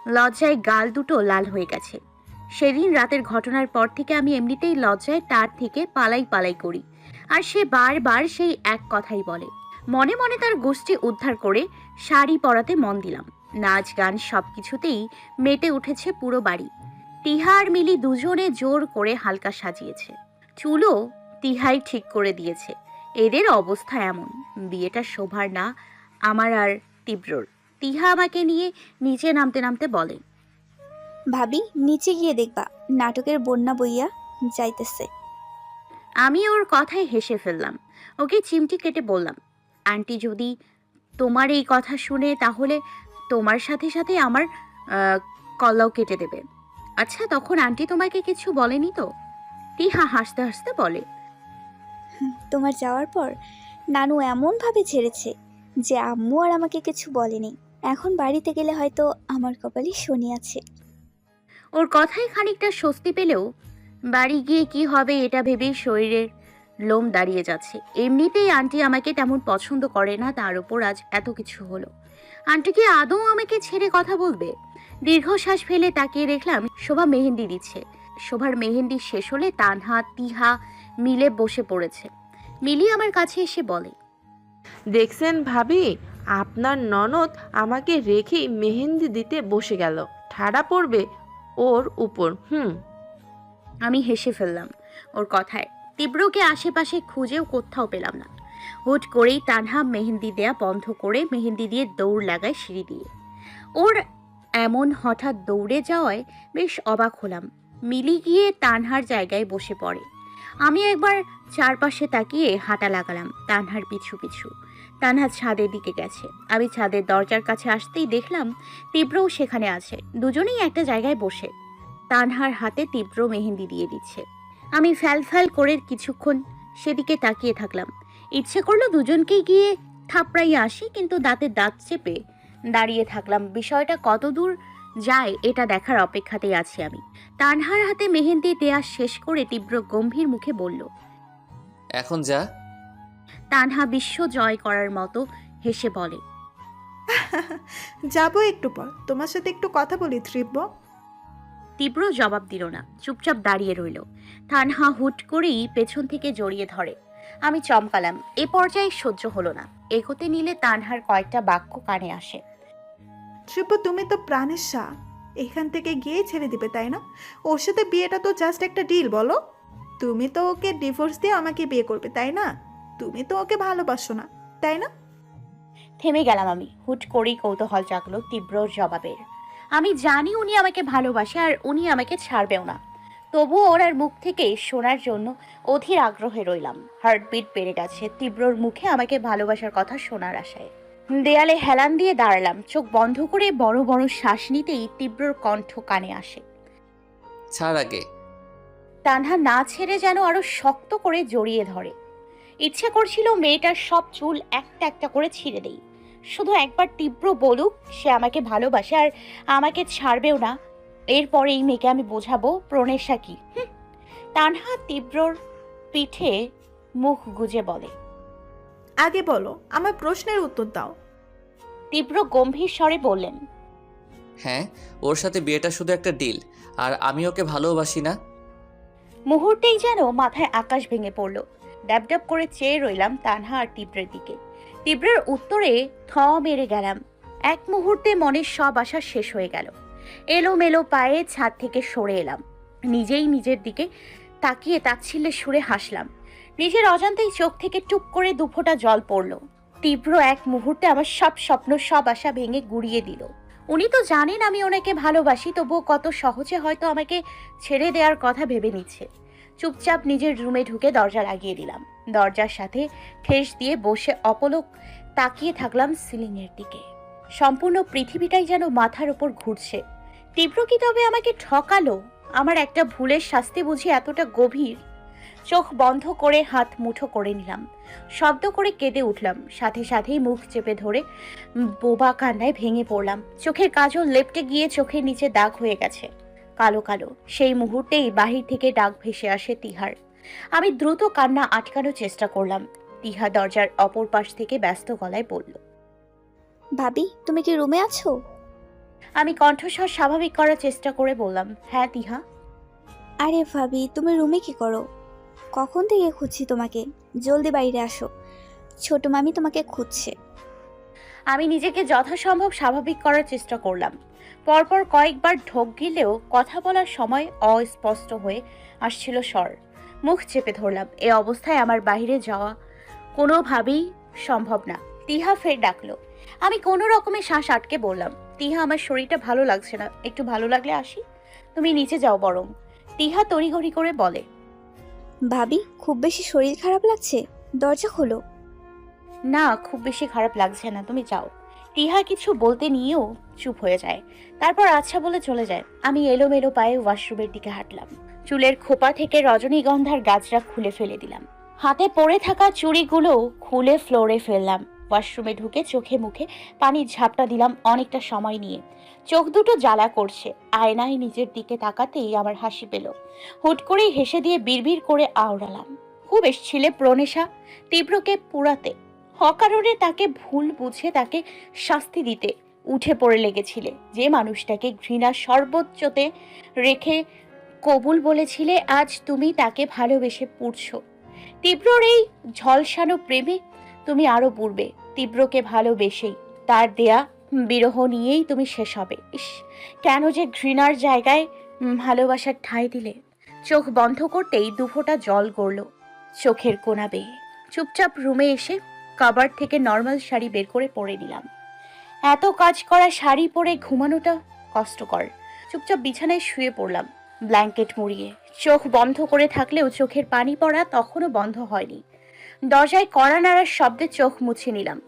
লজ্জায় গাল দুটো লাল হয়ে গেছে। সেদিন রাতের ঘটনার পর থেকে আমি এমনিতেই লজ্জায় তার থেকে পালাই পালাই করি, আর সে বারবার সেই এক কথাই বলে। মনে মনে তার গোষ্ঠী উদ্ধার করে শাড়ি পরাতে মন দিলাম। নাচ গান সব কিছুতেই মেতে উঠেছে পুরো বাড়ি। তিহা আর মিলি দুজনে জোর করে হালকা সাজিয়েছে। চুলও তিহাই ঠিক করে দিয়েছে। এদের অবস্থা এমন, বিয়েটা শোভার না আমার আর তীব্রর। তিহা আমাকে নিয়ে নিচে নামতে নামতে বলে, ভাবি নিচে গিয়ে দেখবা, নাটকের বন্যা বইয়া যাইতেছে। আমি ওর কথায় হেসে ফেললাম। ওকে চিমটি কেটে বললাম, আন্টি যদি তোমার এই কথা শুনে তাহলে তোমার সাথে সাথে আমার কলাও কেটে দেবে। আচ্ছা, তখন আন্টি তোমাকে কিছু বলেনি তো? তিহা হাসতে হাসতে বলে, তোমার যাওয়ার পর নানু এমনভাবে ছেড়েছে যে আম্মু আর আমাকে কিছু বলেনি। এখন বাড়িতে গেলে হয়তো আমার কপালে শনি আছে। ওর কথায় খানিকটা স্বস্তি পেলেও বাড়ি গিয়ে কি হবে এটা ভেবেই শরীরের লোম দাঁড়িয়ে যাচ্ছে। এমনিতেই আন্টি আমাকে তেমন পছন্দ করে না, তার উপর আজ এত কিছু হলো। আন্টি কি আদৌ আমাকে ছেড়ে কথা বলবে? দীর্ঘশ্বাস ফেলে তাকিয়ে দেখলাম শোভা মেহেন্দি দিচ্ছে। শোভার মেহেন্দি শেষ হলে তানহা তিহা মিলে বসে পড়েছে। মিলি আমার কাছে এসে বলে, দেখছেন ভাবি, আপনার ননদ আমাকে রেখেই মেহেন্দি দিতে বসে গেল। ঠাড়া পড়বে ওর উপর। আমি হেসে ফেললাম ওর কথায়। তীব্রকে আশেপাশে খুঁজেও কোথাও পেলাম না। হুট করেই তানহা মেহেন্দি দেয়া বন্ধ করে মেহেন্দি দিয়ে দৌড় লাগায় সিঁড়ি দিয়ে। ওর এমন হঠাৎ দৌড়ে যাওয়ায় বেশ অবাক হলাম। মিলি গিয়ে তানহার জায়গায় বসে পড়ে। আমি একবার চারপাশে তাকিয়ে হাঁটা লাগালাম তানহার পিছু পিছু। তানহা ছাদের দিকে গেছে। আমি ছাদের দরজার কাছে আসতেই দেখলাম তীব্রও সেখানে আছে। দুজনেই একটা জায়গায় বসে তানহার হাতে তীব্র মেহেন্দি দিয়ে দিচ্ছে। আমি ফ্যাল করে কিছুক্ষণ সেদিকে তাকিয়ে থাকলাম। ইচ্ছে করলো দুজনকেই গিয়ে থাপড়াইয়ে আসি, কিন্তু দাঁতে দাঁত চেপে দাঁড়িয়ে থাকলাম। বিষয়টা কত দূর যায় এটা দেখার অপেক্ষাতেই আছি আমি। তানহার হাতে মেহেন্দি দেয়া শেষ করে তীব্র গম্ভীর মুখে বলল, এখন যা। তানহা বিশ্ব জয় করার মতো হেসে বলে, যাবো একটু পর, তোমার সাথে একটু কথা বলি তীব্র। তীব্র জবাব দিল না, চুপচাপ দাঁড়িয়ে রইল। তানহা হুট করেই পেছন থেকে জড়িয়ে ধরে। আমি চমকালাম। এ পর্যায়ে সহ্য হলো না। এগোতে নিলে তানহার কয়েকটা বাক্য কানে আসে। তীব্র, তুমি তো প্রাণের শাহ, এখান থেকে গিয়েই ছেড়ে দিবে তাই না? ওর সাথে বিয়েটা তো জাস্ট একটা ডিল, বলো। তুমি তো ওকে ডিভোর্স দিয়ে আমাকে বিয়ে করবে তাই না? তুমি তো ওকে ভালোবাসো না তাই না? থেমে গেলাম আমি। হুট করেই কৌতূহল জাগলো তীব্রর জবাবের। আমি জানি উনি আমাকে ভালোবাসে আর উনি আমাকে ছাড়বেও না। তবুও ওনার মুখ থেকে শোনার জন্য অধীর আগ্রহে রইলাম। হার্টবিট বেড়ে গেছে তীব্রর মুখে আমাকে ভালোবাসার কথা শোনার আশায়। দেয়ালে হেলান দিয়ে দাঁড়ালাম। চোখ বন্ধ করে বড় বড় শ্বাস নিতেই তীব্রর কণ্ঠ কানে আসে, ছাড় আগে। তানহা না ছেড়ে যেন আরো শক্ত করে জড়িয়ে ধরে। ইচ্ছে করছিল মেয়েটার সব চুল একটা একটা করে ছিঁড়ে দেই। শুধু একবার তীব্র বলুক সে আমাকে ভালোবাসে আর আমাকে ছাড়বেও না, এরপরে এই মেয়েকে আমি বোঝাবো প্রণেশা কি। তানহা তীব্রর পিঠে মুখ গুজে বলে, আগে বলো, আমার প্রশ্নের উত্তর দাও। তীব্র গম্ভীর স্বরে বললেন, হ্যাঁ, ওর সাথে বিয়েটা শুধু একটা ডিল, আর আমি ওকে ভালোবাসি না। মুহূর্তেই যেন মাথায় আকাশ ভেঙে পড়ল। ড্যাব ড্যাব করে চেয়ে রইলাম তানহা আর তীব্রের দিকে। তীব্রের উত্তরে থ মেরে গেলাম। এক মুহূর্তে মনের সব আশা শেষ হয়ে গেল। এলোমেলো পায়ে ছাদ থেকে সরে এলাম। নিজেই নিজের দিকে তাকিয়ে তাচ্ছিল্যে সুরে হাসলাম। নিজের অজান্তেই চোখ থেকে টুপ করে দুফোঁটা জল পড়ল। তীব্র এক মুহূর্তে আমার সব স্বপ্ন, সব আশা ভেঙে গুড়িয়ে দিল। উনি তো জানেন আমি ওনাকে ভালোবাসি, তবুও কত সহজে হয়তো আমাকে ছেড়ে দেওয়ার কথা ভেবে নিচ্ছে। চুপচাপ নিজের রুমে ঢুকে দরজা লাগিয়ে দিলাম। দরজার সাথে ঠেস দিয়ে বসে অপলক তাকিয়ে থাকলাম সিলিংয়ের দিকে। সম্পূর্ণ পৃথিবীটাই যেন মাথার উপর ঘুরছে। তীব্র কি তবে আমাকে ঠকালো? আমার একটা ভুলের শাস্তি বুঝি এতটা গভীর? চোখ বন্ধ করে হাত মুঠো করে নিলাম। শব্দ করে কেঁদে উঠলাম। সাথে সাথেই মুখ চেপে ধরে বোবা কান্নায় ভেঙে পড়লাম। চোখের কাজল লেপটে গিয়ে চোখের নিচে দাগ হয়ে গেছে, কালো কালো। সেই মুহূর্তেই বাহির থেকে ডাক ভেসে আসে তিহার। আমি দ্রুত কান্না আটকানোর চেষ্টা করলাম। তিহা দরজার অপর পাশ থেকে ব্যস্ত গলায় বলল, ভাবি তুমি কি রুমে আছো? আমি কণ্ঠস্বর স্বাভাবিক করার চেষ্টা করে বললাম, হ্যাঁ তিহা। আরে ভাবি তুমি রুমে কি করো? কখন থেকে খুঁজছি তোমাকে, জলদি বাইরে আসো, ছোট মামি তোমাকে খুঁজছে। আমি নিজেকে যথাসম্ভব স্বাভাবিক করার চেষ্টা করলাম। পরপর কয়েকবার ঢোক গিলেও কথা বলার সময় অস্পষ্ট হয়ে আসছিল স্বর। মুখ চেপে ধরলাম। এ অবস্থায় আমার বাইরে যাওয়া কোনোভাবেই সম্ভব না। তিহা ফের ডাকলো। আমি কোনো রকমে শ্বাস আটকে বললাম, তিহা আমার শরীরটা ভালো লাগছে না, একটু ভালো লাগলে আসি। তুমি নিচে যাও বরং। তিহা তড়িঘড়ি করে বলে, ভাবি খুব বেশি শরীর খারাপ লাগছে, দরজা খোলো। না, খুব বেশি খারাপ লাগছে না, তুমি যাও। তিহা কিছু বলতে নিয়েও চুপ হয়ে যায়। তারপর আচ্ছা বলে চলে যায়। আমি এলোমেলো পায়ে ওয়াশরুমের দিকে হাঁটলাম। চুলের খোপা থেকে রজনীগন্ধার গাছরা খুলে ফেলে দিলাম। হাতে পড়ে থাকা চুড়িগুলো খুলে ফ্লোরে ফেললাম। ওয়াশরুমে ঢুকে চোখে মুখে পানির ঝাপটা দিলাম অনেকটা সময় নিয়ে। চোখ দুটো জ্বালা করছে। আয়নায় নিজের দিকে তাকাতেই আমার হাসি পেল। হুট করেই হেসে দিয়ে বিড়বিড় করে আওড়ালাম, খুব এসছিলে প্রনেশা তীব্রকে পুরাতে। অকারণে তাকে ভুল বুঝে তাকে শাস্তি দিতে উঠে পড়ে লেগেছিলে। যে মানুষটাকে ঘৃণা সর্বোচ্চতে রেখে কবুল বলেছিলে, আজ তুমি তাকে ভালোবেসে পুড়ছো। তীব্রর এই ঝলসানো প্রেমে তুমি আরো পুড়বে। তীব্রকে ভালোবেসেই তার দেয়া বিরহ নিয়েই তুমি শেষ হবে। ইস, কেন যে ঘৃণার জায়গায় ভালোবাসার ঠাঁই দিলে। চোখ বন্ধ করতেই দুফোঁটা জল গড়ল চোখের কোনা বেয়ে। চুপচাপ রুমে এসে কাবার্ড থেকে নর্মাল শাড়ি বের করে পরে নিলাম। এত কাজ করা শাড়ি পরে ঘুমানোটা কষ্টকর। চুপচাপ বিছানায় শুয়ে পড়লাম ব্ল্যাঙ্কেট মুড়িয়ে। চোখ বন্ধ করে থাকলেও চোখের পানি পড়া তখনও বন্ধ হয়নি। দরজায় কড়া নাড়ার শব্দে চোখ মুছে নিলাম।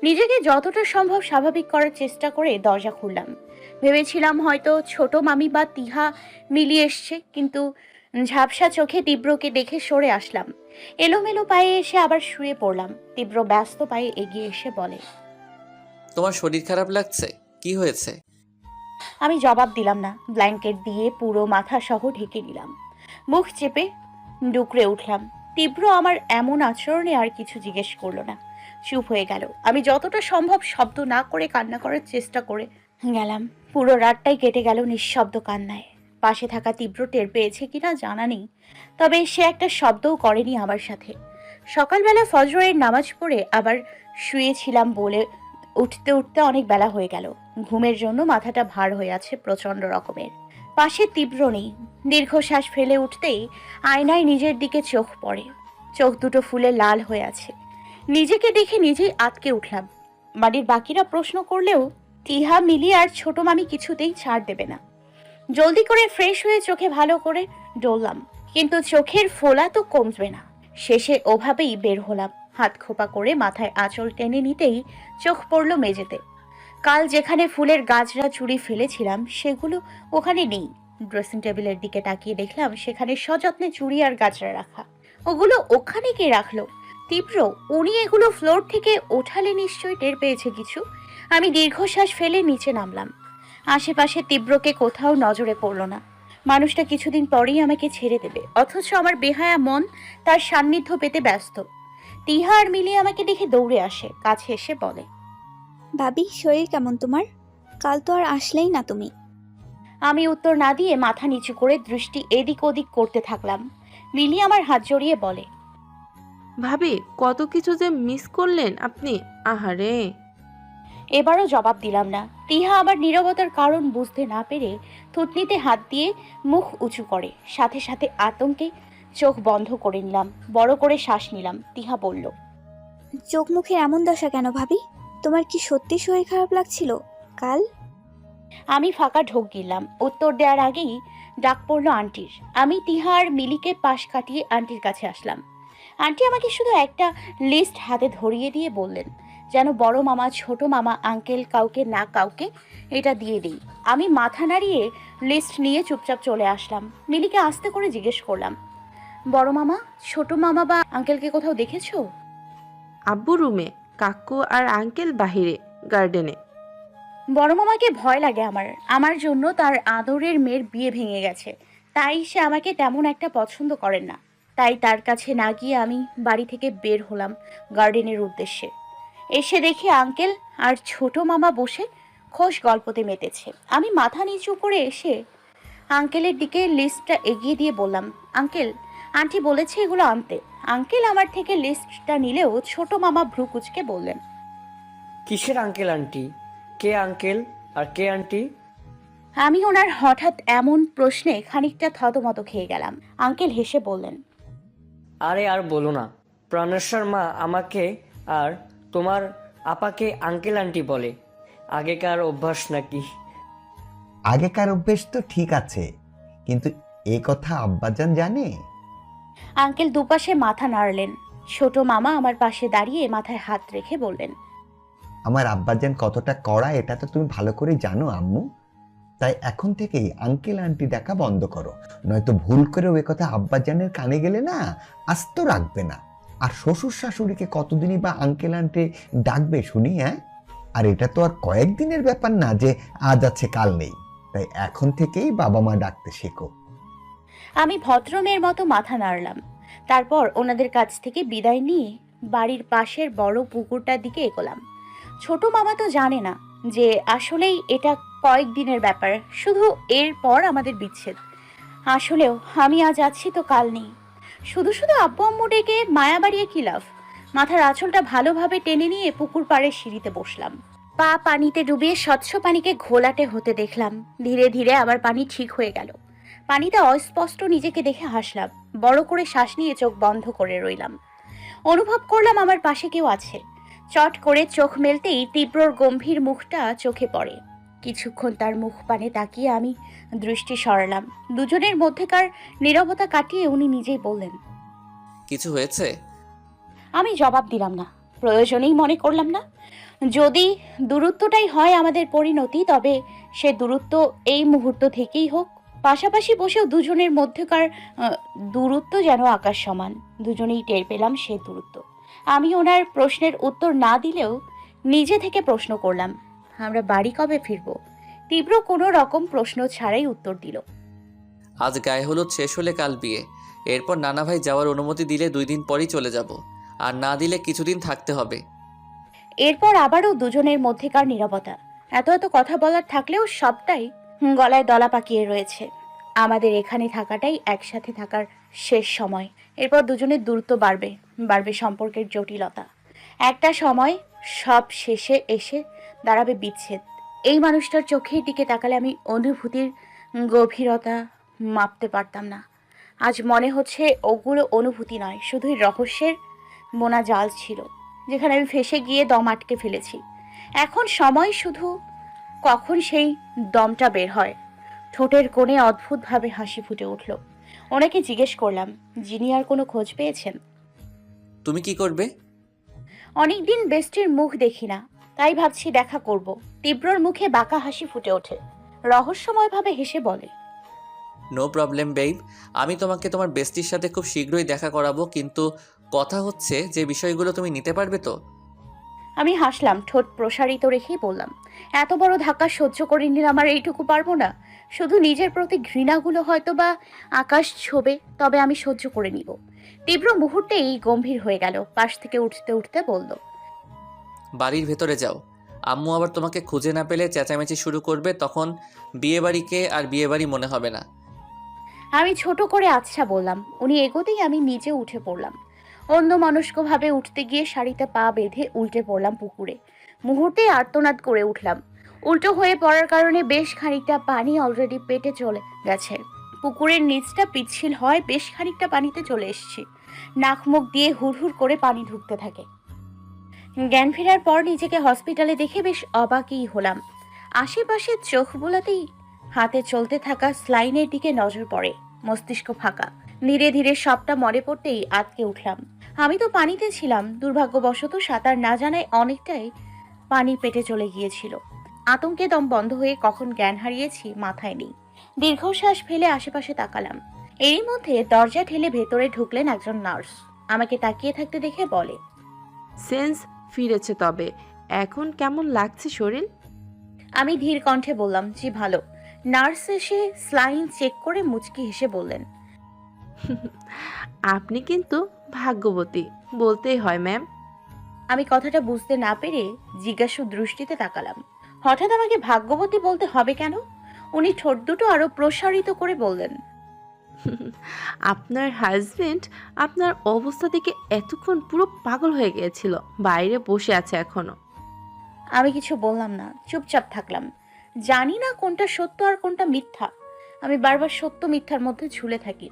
নিজেকে যতটা সম্ভব স্বাভাবিক করার চেষ্টা করে দরজা খুললাম। ভেবেছিলাম হয়তো ছোট মামি বা তিহা মিলিয়ে এসছে, কিন্তু ঝাপসা চোখে তীব্রকে দেখে সরে আসলাম। এলোমেলো পায়ে এসে আবার শুয়ে পড়লাম। তীব্র ব্যস্ত পায়ে এগিয়ে এসে বলে, তোমার শরীর খারাপ লাগছে? কি হয়েছে? আমি জবাব দিলাম না। ব্ল্যাঙ্কেট দিয়ে পুরো মাথা সহ ঢেকে নিলাম। মুখ চেপে ডুকরে উঠলাম। তীব্র আমার এমন আচরণে আর কিছু জিজ্ঞেস করলো না, চুপ হয়ে গেল। আমি যতটা সম্ভব শব্দ না করে কান্না করার চেষ্টা করে গেলাম। পুরো রাতটাই কেটে গেল নিঃশব্দ কান্নায়। পাশে থাকা তীব্র টের পেয়েছে কিনা জানা নেই, তবে সে একটা শব্দও করেনি আমার সাথে। সকালবেলা ফজরের নামাজ পড়ে আবার শুয়েছিলাম বলে উঠতে উঠতে অনেক বেলা হয়ে গেল। ঘুমের জন্য মাথাটা ভার হয়ে আছে প্রচন্ড রকমের। পাশে তীব্র নেই। দীর্ঘশ্বাস ফেলে উঠতেই আয়নায় নিজের দিকে চোখ পড়ে। চোখ দুটো ফুলে লাল হয়ে আছে। নিজেকে দেখে নিজেই আটকে উঠলাম। বাড়ির বাকিরা প্রশ্ন করলেও তিহা, মিলি আর ছোট মামি কিছুতেই ছাড় দেবে না। জলদি করে ফ্রেশ হয়ে চোখে ভালো করে ডললাম, কিন্তু চোখের ফোলা তো কমবে না। শেষে ওভাবেই বের হলাম। হাত খোপা করে মাথায় আঁচল টেনে নিতেই চোখ পড়ল মেঝেতে। কাল যেখানে ফুলের গাছরা চুড়ি ফেলেছিলাম সেগুলো ওখানে নেই। ড্রেসিং টেবিলের দিকে তাকিয়ে দেখলাম সেখানে সযত্নে চুড়ি আর গাছরা রাখা। ওগুলো ওখানে কে রাখলো? তীব্র, উনি এগুলো ফ্লোর থেকে ওঠালে নিশ্চয়ই টের পেয়েছে কিছু। আমি দীর্ঘশ্বাস ফেলে নিচে নামলাম। আশেপাশে তীব্রকে কোথাও নজরে পড়ল না। মানুষটা কিছুদিন পরেই আমাকে ছেড়ে দেবে, অথচ আমার বেহায়া মন তার সান্নিধ্য পেতে ব্যস্ত। তিহা আর মিলি আমাকে দেখে দৌড়ে আসে, কাছে এসে বলে, ভাবি শরীর কেমন তোমার? কাল তো আর আসলেই না তুমি। আমি উত্তর না দিয়ে মাথা নিচু করে দৃষ্টি এদিক ওদিক করতে থাকলাম। মিলি আমার হাত জড়িয়ে বলে, ভাবি কত কিছু যে মিস করলেন আপনি। আহারে। এবারও জবাব দিলাম না। তিহা আমার নীরবতার কারণ বুঝতে না পেরে থুতনিতে হাত দিয়ে মুখ উঁচু করে। সাথে সাথে আতঙ্কে চোখ বন্ধ করে নিলাম, বড় করে শ্বাস নিলাম। তিহা বলল, চোখ মুখের এমন দশা কেন ভাবি? তোমার কি সত্যি শরীর খারাপ লাগছিল কাল? আমি ফাঁকা ঢোক গিললাম। উত্তর দেওয়ার আগেই ডাক পড়লো আন্টির। আমি তিহা আর মিলিকে পাশ কাটিয়ে আন্টির কাছে আসলাম। আন্টি আমাকে শুধু একটা লিস্ট হাতে ধরিয়ে দিয়ে বললেন যেন বড় মামা, ছোট মামা, আঙ্কেল কাউকে না কাউকে এটা দিয়ে দিই। আমি মাথা নাড়িয়ে লিস্ট নিয়ে চুপচাপ চলে আসলাম। মিলিকে আস্তে করে জিজ্ঞেস করলাম, বড় মামা, ছোট মামা বা আঙ্কেলকে কোথাও দেখেছো? আব্বু রুমে, কাকু আর আঙ্কেল বাহিরে গার্ডেনে। বড় মামাকে ভয় লাগে আমার জন্য তার আদরের মেয়ের বিয়ে ভেঙে গেছে, তাই সে আমাকে তেমন একটা পছন্দ করেন না। তাই তার কাছে না গিয়ে আমি বাড়ি থেকে বের হলাম গার্ডেনের উদ্দেশ্যে। এসে দেখি আঙ্কেল আর ছোট মামা বসে খোশ গল্পতে মেতেছে। আমি মাথা নিচু করে এসে আঙ্কেলের দিকে লিস্টটা এগিয়ে দিয়ে বললাম, আঙ্কেল, আন্টি বলেছে এগুলো আনতে। আঙ্কেল আমার থেকে লিস্টটা নিলেও ছোট মামা ভ্রু কুঁচকে বললেন, কিসের আঙ্কেল আন্টি? কে আঙ্কেল আর কে আন্টি? আমি ওনার হঠাৎ এমন প্রশ্নে খানিকটা থতমত খেয়ে গেলাম। আঙ্কেল হেসে বললেন, আরে আর বলো না, প্রাণেশ্বর মা আমাকে আর তোমার আপাকে আঙ্কেল আন্টি বলে। আগেকার অভ্যাস নাকি? আগেকার অভ্যেস তো ঠিক আছে, কিন্তু এ কথা আব্বাজান জানে? আঙ্কেল দুপাশে মাথা নাড়লেন। ছোট মামা আমার পাশে দাঁড়িয়ে মাথায় হাত রেখে বললেন, আমার আব্বাজান কতটা কড়া এটা তো তুমি ভালো করে জানো আম্মু। তাই এখন থেকেই আঙ্কেল আন্টি ডাকা বন্ধ করো, নয়তো ভুল করে ওই কথা আব্বাজানের কানে গেলে না আস্ত রাখবে না। আর শ্বশুর শাশুড়িকে কতদিনই বা আঙ্কেল আন্টি ডাকবে শুনি? হ্যাঁ, আর এটা তো আর কয়েকদিনের ব্যাপার না যে আজ আছে কাল নেই। তাই এখন থেকেই বাবা মা ডাকতে শেখো। আমি ভদ্রমের মতো মাথা নাড়লাম। তারপর ওনাদের কাছ থেকে বিদায় নিয়ে বাড়ির পাশের বড় পুকুরটার দিকে এগোলাম। ছোট মামা তো জানে না যে আসলেই এটা কয়েকদিনের ব্যাপার, শুধু এরপর আমাদের বিচ্ছেদ। আসলেও আমি আজ আছি তো কাল নেই। শুধু শুধু আব্বু আম্মু ডেকে মায়া বাড়িয়ে কি লাভ? মাথার আঁচলটা ভালোভাবে টেনে নিয়ে পুকুর পাড়ের সিঁড়িতে বসলাম। পা পানিতে ডুবিয়ে স্বচ্ছ পানিকে ঘোলাটে হতে দেখলাম। ধীরে ধীরে আবার পানি ঠিক হয়ে গেল। পানিতে অস্পষ্ট নিজেকে দেখে হাসলাম। বড় করে শ্বাস নিয়ে চোখ বন্ধ করে রইলাম। অনুভব করলাম আমার পাশে কেউ আছে। চট করে চোখ মেলতেই তীব্রর গম্ভীর মুখটা চোখে পড়ে। কিছুক্ষণ তার মুখ পানে তাকিয়ে আমি দৃষ্টি সরালাম। দুজনের মধ্যেকার নীরবতা কাটিয়ে উনি নিজেই বললেন, কিছু হয়েছে? আমি জবাব দিলাম না, প্রয়োজনেই মনে করলাম না। যদি দূরত্বটাই হয় আমাদের পরিণতি, তবে সে দূরত্ব এই মুহূর্ত থেকেই হোক। পাশাপাশি বসেও দুজনের মধ্যকার দূরত্ব যেন আকাশ সমান। দুজনেই টের পেলাম সে দূরত্ব। আমি ওনার প্রশ্নের উত্তর না দিলেও নিজে থেকে প্রশ্ন করলাম, আমরা বাড়ি কবে ফিরব? তীব্র কোনো রকম প্রশ্ন ছাড়াই উত্তর দিল, আজ গায়ে হলুদ শেষ হলে কাল বিয়ে। এরপর নানা ভাই যাওয়ার অনুমতি দিলে 2 দিন পরই চলে যাব, আর না দিলে কিছুদিন থাকতে হবে। এরপর আবারও দুজনের মধ্যেকার নীরবতা। এত এত কথা বলার থাকলেও সবটাই গলায় দলা পাকিয়ে রয়েছে। আমাদের এখানে থাকাটাই একসাথে থাকার শেষ সময়। এরপর দুজনের দূরত্ব বাড়বে, বাড়বে সম্পর্কের জটিলতা। একটা সময় সব শেষে এসে দাঁড়াবে বিচ্ছেদ। এই মানুষটার চোখের দিকে তাকালে আমি অনুভূতির গভীরতা মাপতে পারতাম না। আজ মনে হচ্ছে ওগুলো অনুভূতি নয়, শুধুই রহস্যের বোনা জাল ছিল, যেখানে আমি ফেঁসে গিয়ে দম আটকে ফেলেছি। এখন সময় শুধু কখন সেই দমটা বের হয়। ঠোঁটের কোণে অদ্ভুতভাবে হাসি ফুটে উঠল। ওনাকে জিজ্ঞেস করলাম, যিনি আর কোনো খোঁজ পেয়েছেন? তুমি কি করবে? অনেকদিন বেস্টির মুখ দেখি না, তাই ভাবছি দেখা করব। তীব্রর মুখে বাঁকা হাসি ফুটে ওঠে। রহস্যময়ভাবে হেসে বলে, নো প্রবলেম বেইব, আমি তোমাকে তোমার বেস্টির সাথে খুব শীঘ্রই দেখা করাবো, কিন্তু কথা হচ্ছে যে বিষয়গুলো তুমি নিতে পারবে তো? আমি হাসলাম, ঠোঁট প্রসারিত রেখেই বললাম, এত বড় ধাক্কা সহ্য করে নিলাম আর এইটুকু পারবো না? শুধু নিজের প্রতি ঘৃণাগুলো হয়তো বা আকাশ ছোবে, তবে আমি সহ্য করে নিব। তীব্র মুহূর্তেই গম্ভীর হয়ে গেল। পাশ থেকে উঠতে উঠতে বলল, বাড়ির ভেতরে যাও, আম্মু আবার তোমাকে খুঁজে না পেলে চেঁচামেচি শুরু করবে, তখন বিয়েবাড়িকে আর বিয়েবাড়ি মনে হবে না। আমি ছোট করে আচ্ছা বললাম। উনি এগোতেই আমি নিচে উঠে পড়লাম। অন্যমনস্কভাবে উঠতে গিয়ে শাড়িতে পা বেঁধে উল্টে পড়লাম পুকুরে। মুহূর্তেই আর্তনাদ করে উঠলাম। উল্টো হয়ে পড়ার কারণে বেশ খানিকটা পানি অলরেডি পেটে চলে গেছে। পুকুরের নিচটা পিচ্ছিল হয়, বেশ খানিকটা পানিতে চলে এসেছি। নাক মুখ দিয়ে হুড়হুড় করে পানি ঢুকতে থাকে। জ্ঞান ফেরার পর নিজেকে হসপিটালে দেখে বেশ অবাকই হলাম। আশেপাশে চোখ বোলাতেই হাতে চলতে থাকা স্লাইনের দিকে নজর পড়ে। মস্তিষ্ক ফাঁকা। ধীরে ধীরে সবটা মনে পড়তেই আটকে উঠলাম। আমি তো পানিতে ছিলাম। দুর্ভাগ্যবশত সাঁতার না জানায় অনেকটাই পানি পেটে চলে গিয়েছিল। আতঙ্কে দম বন্ধ হয়ে কখন জ্ঞান হারিয়েছি মাথায় নেই। দীর্ঘশ্বাস ফেলে আশেপাশে তাকালাম। এরই মধ্যে দরজা ঠেলে ভেতরে ঢুকলেন একজন নার্স। আমাকে তাকিয়ে থাকতে দেখে বলে, সেন্স ফিরেছে, তবে এখন কেমন লাগছে শরীর? আমি ধীর কণ্ঠে বললাম, জি ভালো। নার্স এসে স্লাইন চেক করে মুচকি হেসে বললেন, আপনি কিন্তু ভাগ্যবতী বলতেই হয় ম্যাম। আমি কথাটা বুঝতে না পেরে জিজ্ঞাসু দৃষ্টিতে তাকালাম। হঠাৎ আমাকে ভাগ্যবতী বলতে হবে কেন? উনি ঠোঁট দুটো আরো প্রসারিত করে বললেন, আপনার হাজবেন্ড আপনার অবস্থা দেখে এতক্ষণ পুরো পাগল হয়ে গিয়েছিল, বাইরে বসে আছে এখনো। আমি কিছু বললাম না, চুপচাপ থাকলাম। জানি না কোনটা সত্য আর কোনটা মিথ্যা। আমি বারবার সত্য মিথ্যার মধ্যে ঝুলে থাকি।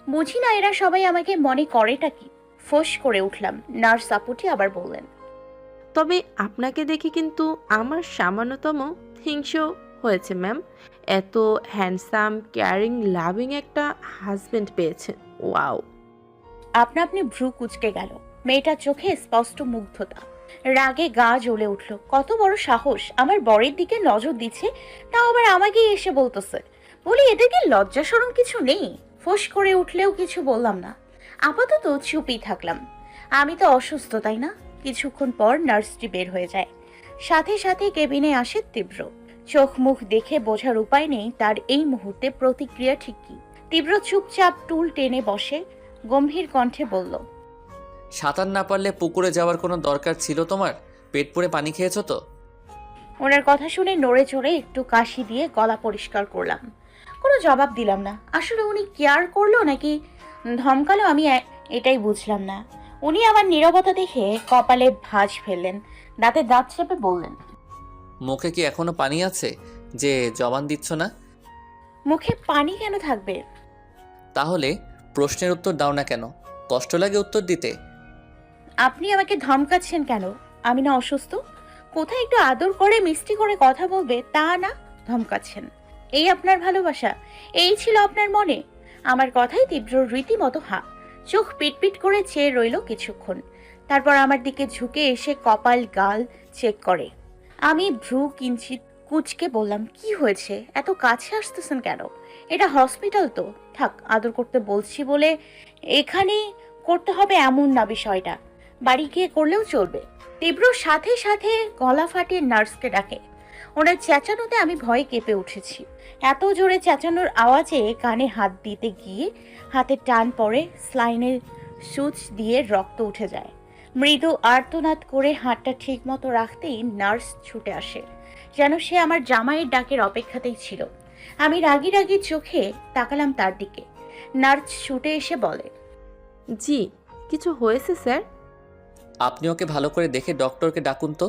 বুঝি না এরা সবাই আমাকে মনে করেটা কি। ফোঁস করে উঠলাম। নার্স আপুটি আবার বললেন, তবে আপনাকে দেখে কিন্তু আমার সামান্যতম হিংসা হয়েছে ম্যাম। এত হ্যান্ডসাম, কেয়ারিং, লাভিং একটা হাজবেন্ড পেয়েছেন। ওয়াও। আপনা আপনি ভ্রু কুঁচকে গেল। মেয়েটার চোখে স্পষ্ট মুগ্ধতা। রাগে গা জ্বলে উঠল। কত বড় সাহস! আমার বরের দিকে নজর দিচ্ছে, তাও আবার আমাকেই এসে বলতেছে। বলি, এদের কি লজ্জা শরম কিছু নেই? ফোঁস করে উঠলেও কিছু বললাম না। আপাতত চুপই থাকলাম। আমি তো অসুস্থ, তাই না? কিছুক্ষণ পর নার্সটি বের হয়ে যায়। সাথে সাথে কেবিনে আসে তীব্র। চোখ মুখ দেখে বোঝার উপায় নেই তার এই মুহূর্তে প্রতিক্রিয়া ঠিক কি। তীব্র চুপচাপ টুল টেনে বসে গম্ভীর কণ্ঠে বলল, সাঁতার না পারলে পুকুরে যাওয়ার কোনো দরকার ছিল তোমার? পেট পুড়ে পানি খেয়েছো তো? ওনার কথা শুনে নড়ে চড়ে একটু কাশি দিয়ে গলা পরিষ্কার করলাম। কোনো জবাব দিলাম না। আসলে উনি কেয়ার করলো নাকি ধমকালো আমি এটাই বুঝলাম না। উনি আমার নীরবতা দেখে কপালে ভাঁজ ফেললেন। দাঁতে দাঁত চেপে বললেন, মুখে কি এখনো পানি আছে যে জবান দিচ্ছ না? মুখে পানি কেন থাকবে? তাহলে প্রশ্নের উত্তর দাও না কেন? কষ্ট লাগে উত্তর দিতে? আপনি আমাকে ধমকাচ্ছেন কেন? আমি না অসুস্থ? কোথায় একটু আদর করে মিষ্টি করে কথা বলবে তা না, ধমকাচ্ছেন। এই আপনার ভালোবাসা? এই ছিল আপনার মনে? আমার কথাই তীব্র রীতিমতো হা। চোখ পিটপিট করে চেয়ে রইল কিছুক্ষণ। তারপর আমার দিকে ঝুঁকে এসে কপাল গাল চেক করে। আমি ভ্রু কিঞ্চিত কুচকে বললাম, কি হয়েছে? এত কাছে আসতেছেন কেন? এটা হসপিটাল তো। থাক, আদর করতে বলছি বলে এখানেই করতে হবে এমন না বিষয়টা। বাড়ি গিয়ে করলেও চলবে। তীব্র সাথে সাথে গলা ফাটিয়ে নার্সকে ডাকে। ওনার চেঁচানোতে আমি ভয়ে কেঁপে উঠেছি। এত জোরে চেঁচানোর আওয়াজে কানে হাত দিতে গিয়ে হাতে টান পড়ে, স্লাইনের সুচ দিয়ে রক্ত উঠে যায়। মৃদু আর্তনাদ করে হাতটা ঠিক মতো রাখতেই নার্স ছুটে আসে, যেন সে আমার জামাইয়ের ডাকের অপেক্ষাতেই ছিল। আমি রাগি রাগি চোখে তাকালাম তার দিকে। নার্স ছুটে এসে বলে, জি, কিছু হয়েছে স্যার? আপনি ওকে ভালো করে দেখে ডক্টরকে ডাকুন তো।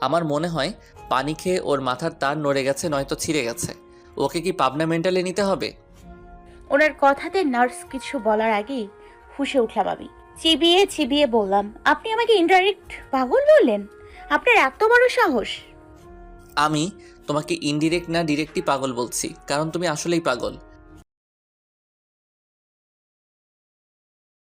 আমার মনে হয় পানি খেয়ে ওর মাথার তার নড়ে গেছে, নয়তো ছিঁড়ে গেছে। ওকে কি পাবনা মেন্টালে নিতে হবে? ওনার কথাতে নার্স কিছু বলার আগেই ফুঁসে উঠলাম আমি। চিবিয়ে চিবিয়ে বললাম, আপনি আমাকে ইনডাইরেক্ট পাগল বললেন? আপনার এত বড় সাহস! আমি তোমাকে ইনডিরেক্ট না ডিরেক্টই পাগল বলছি, কারণ তুমি আসলেই পাগল।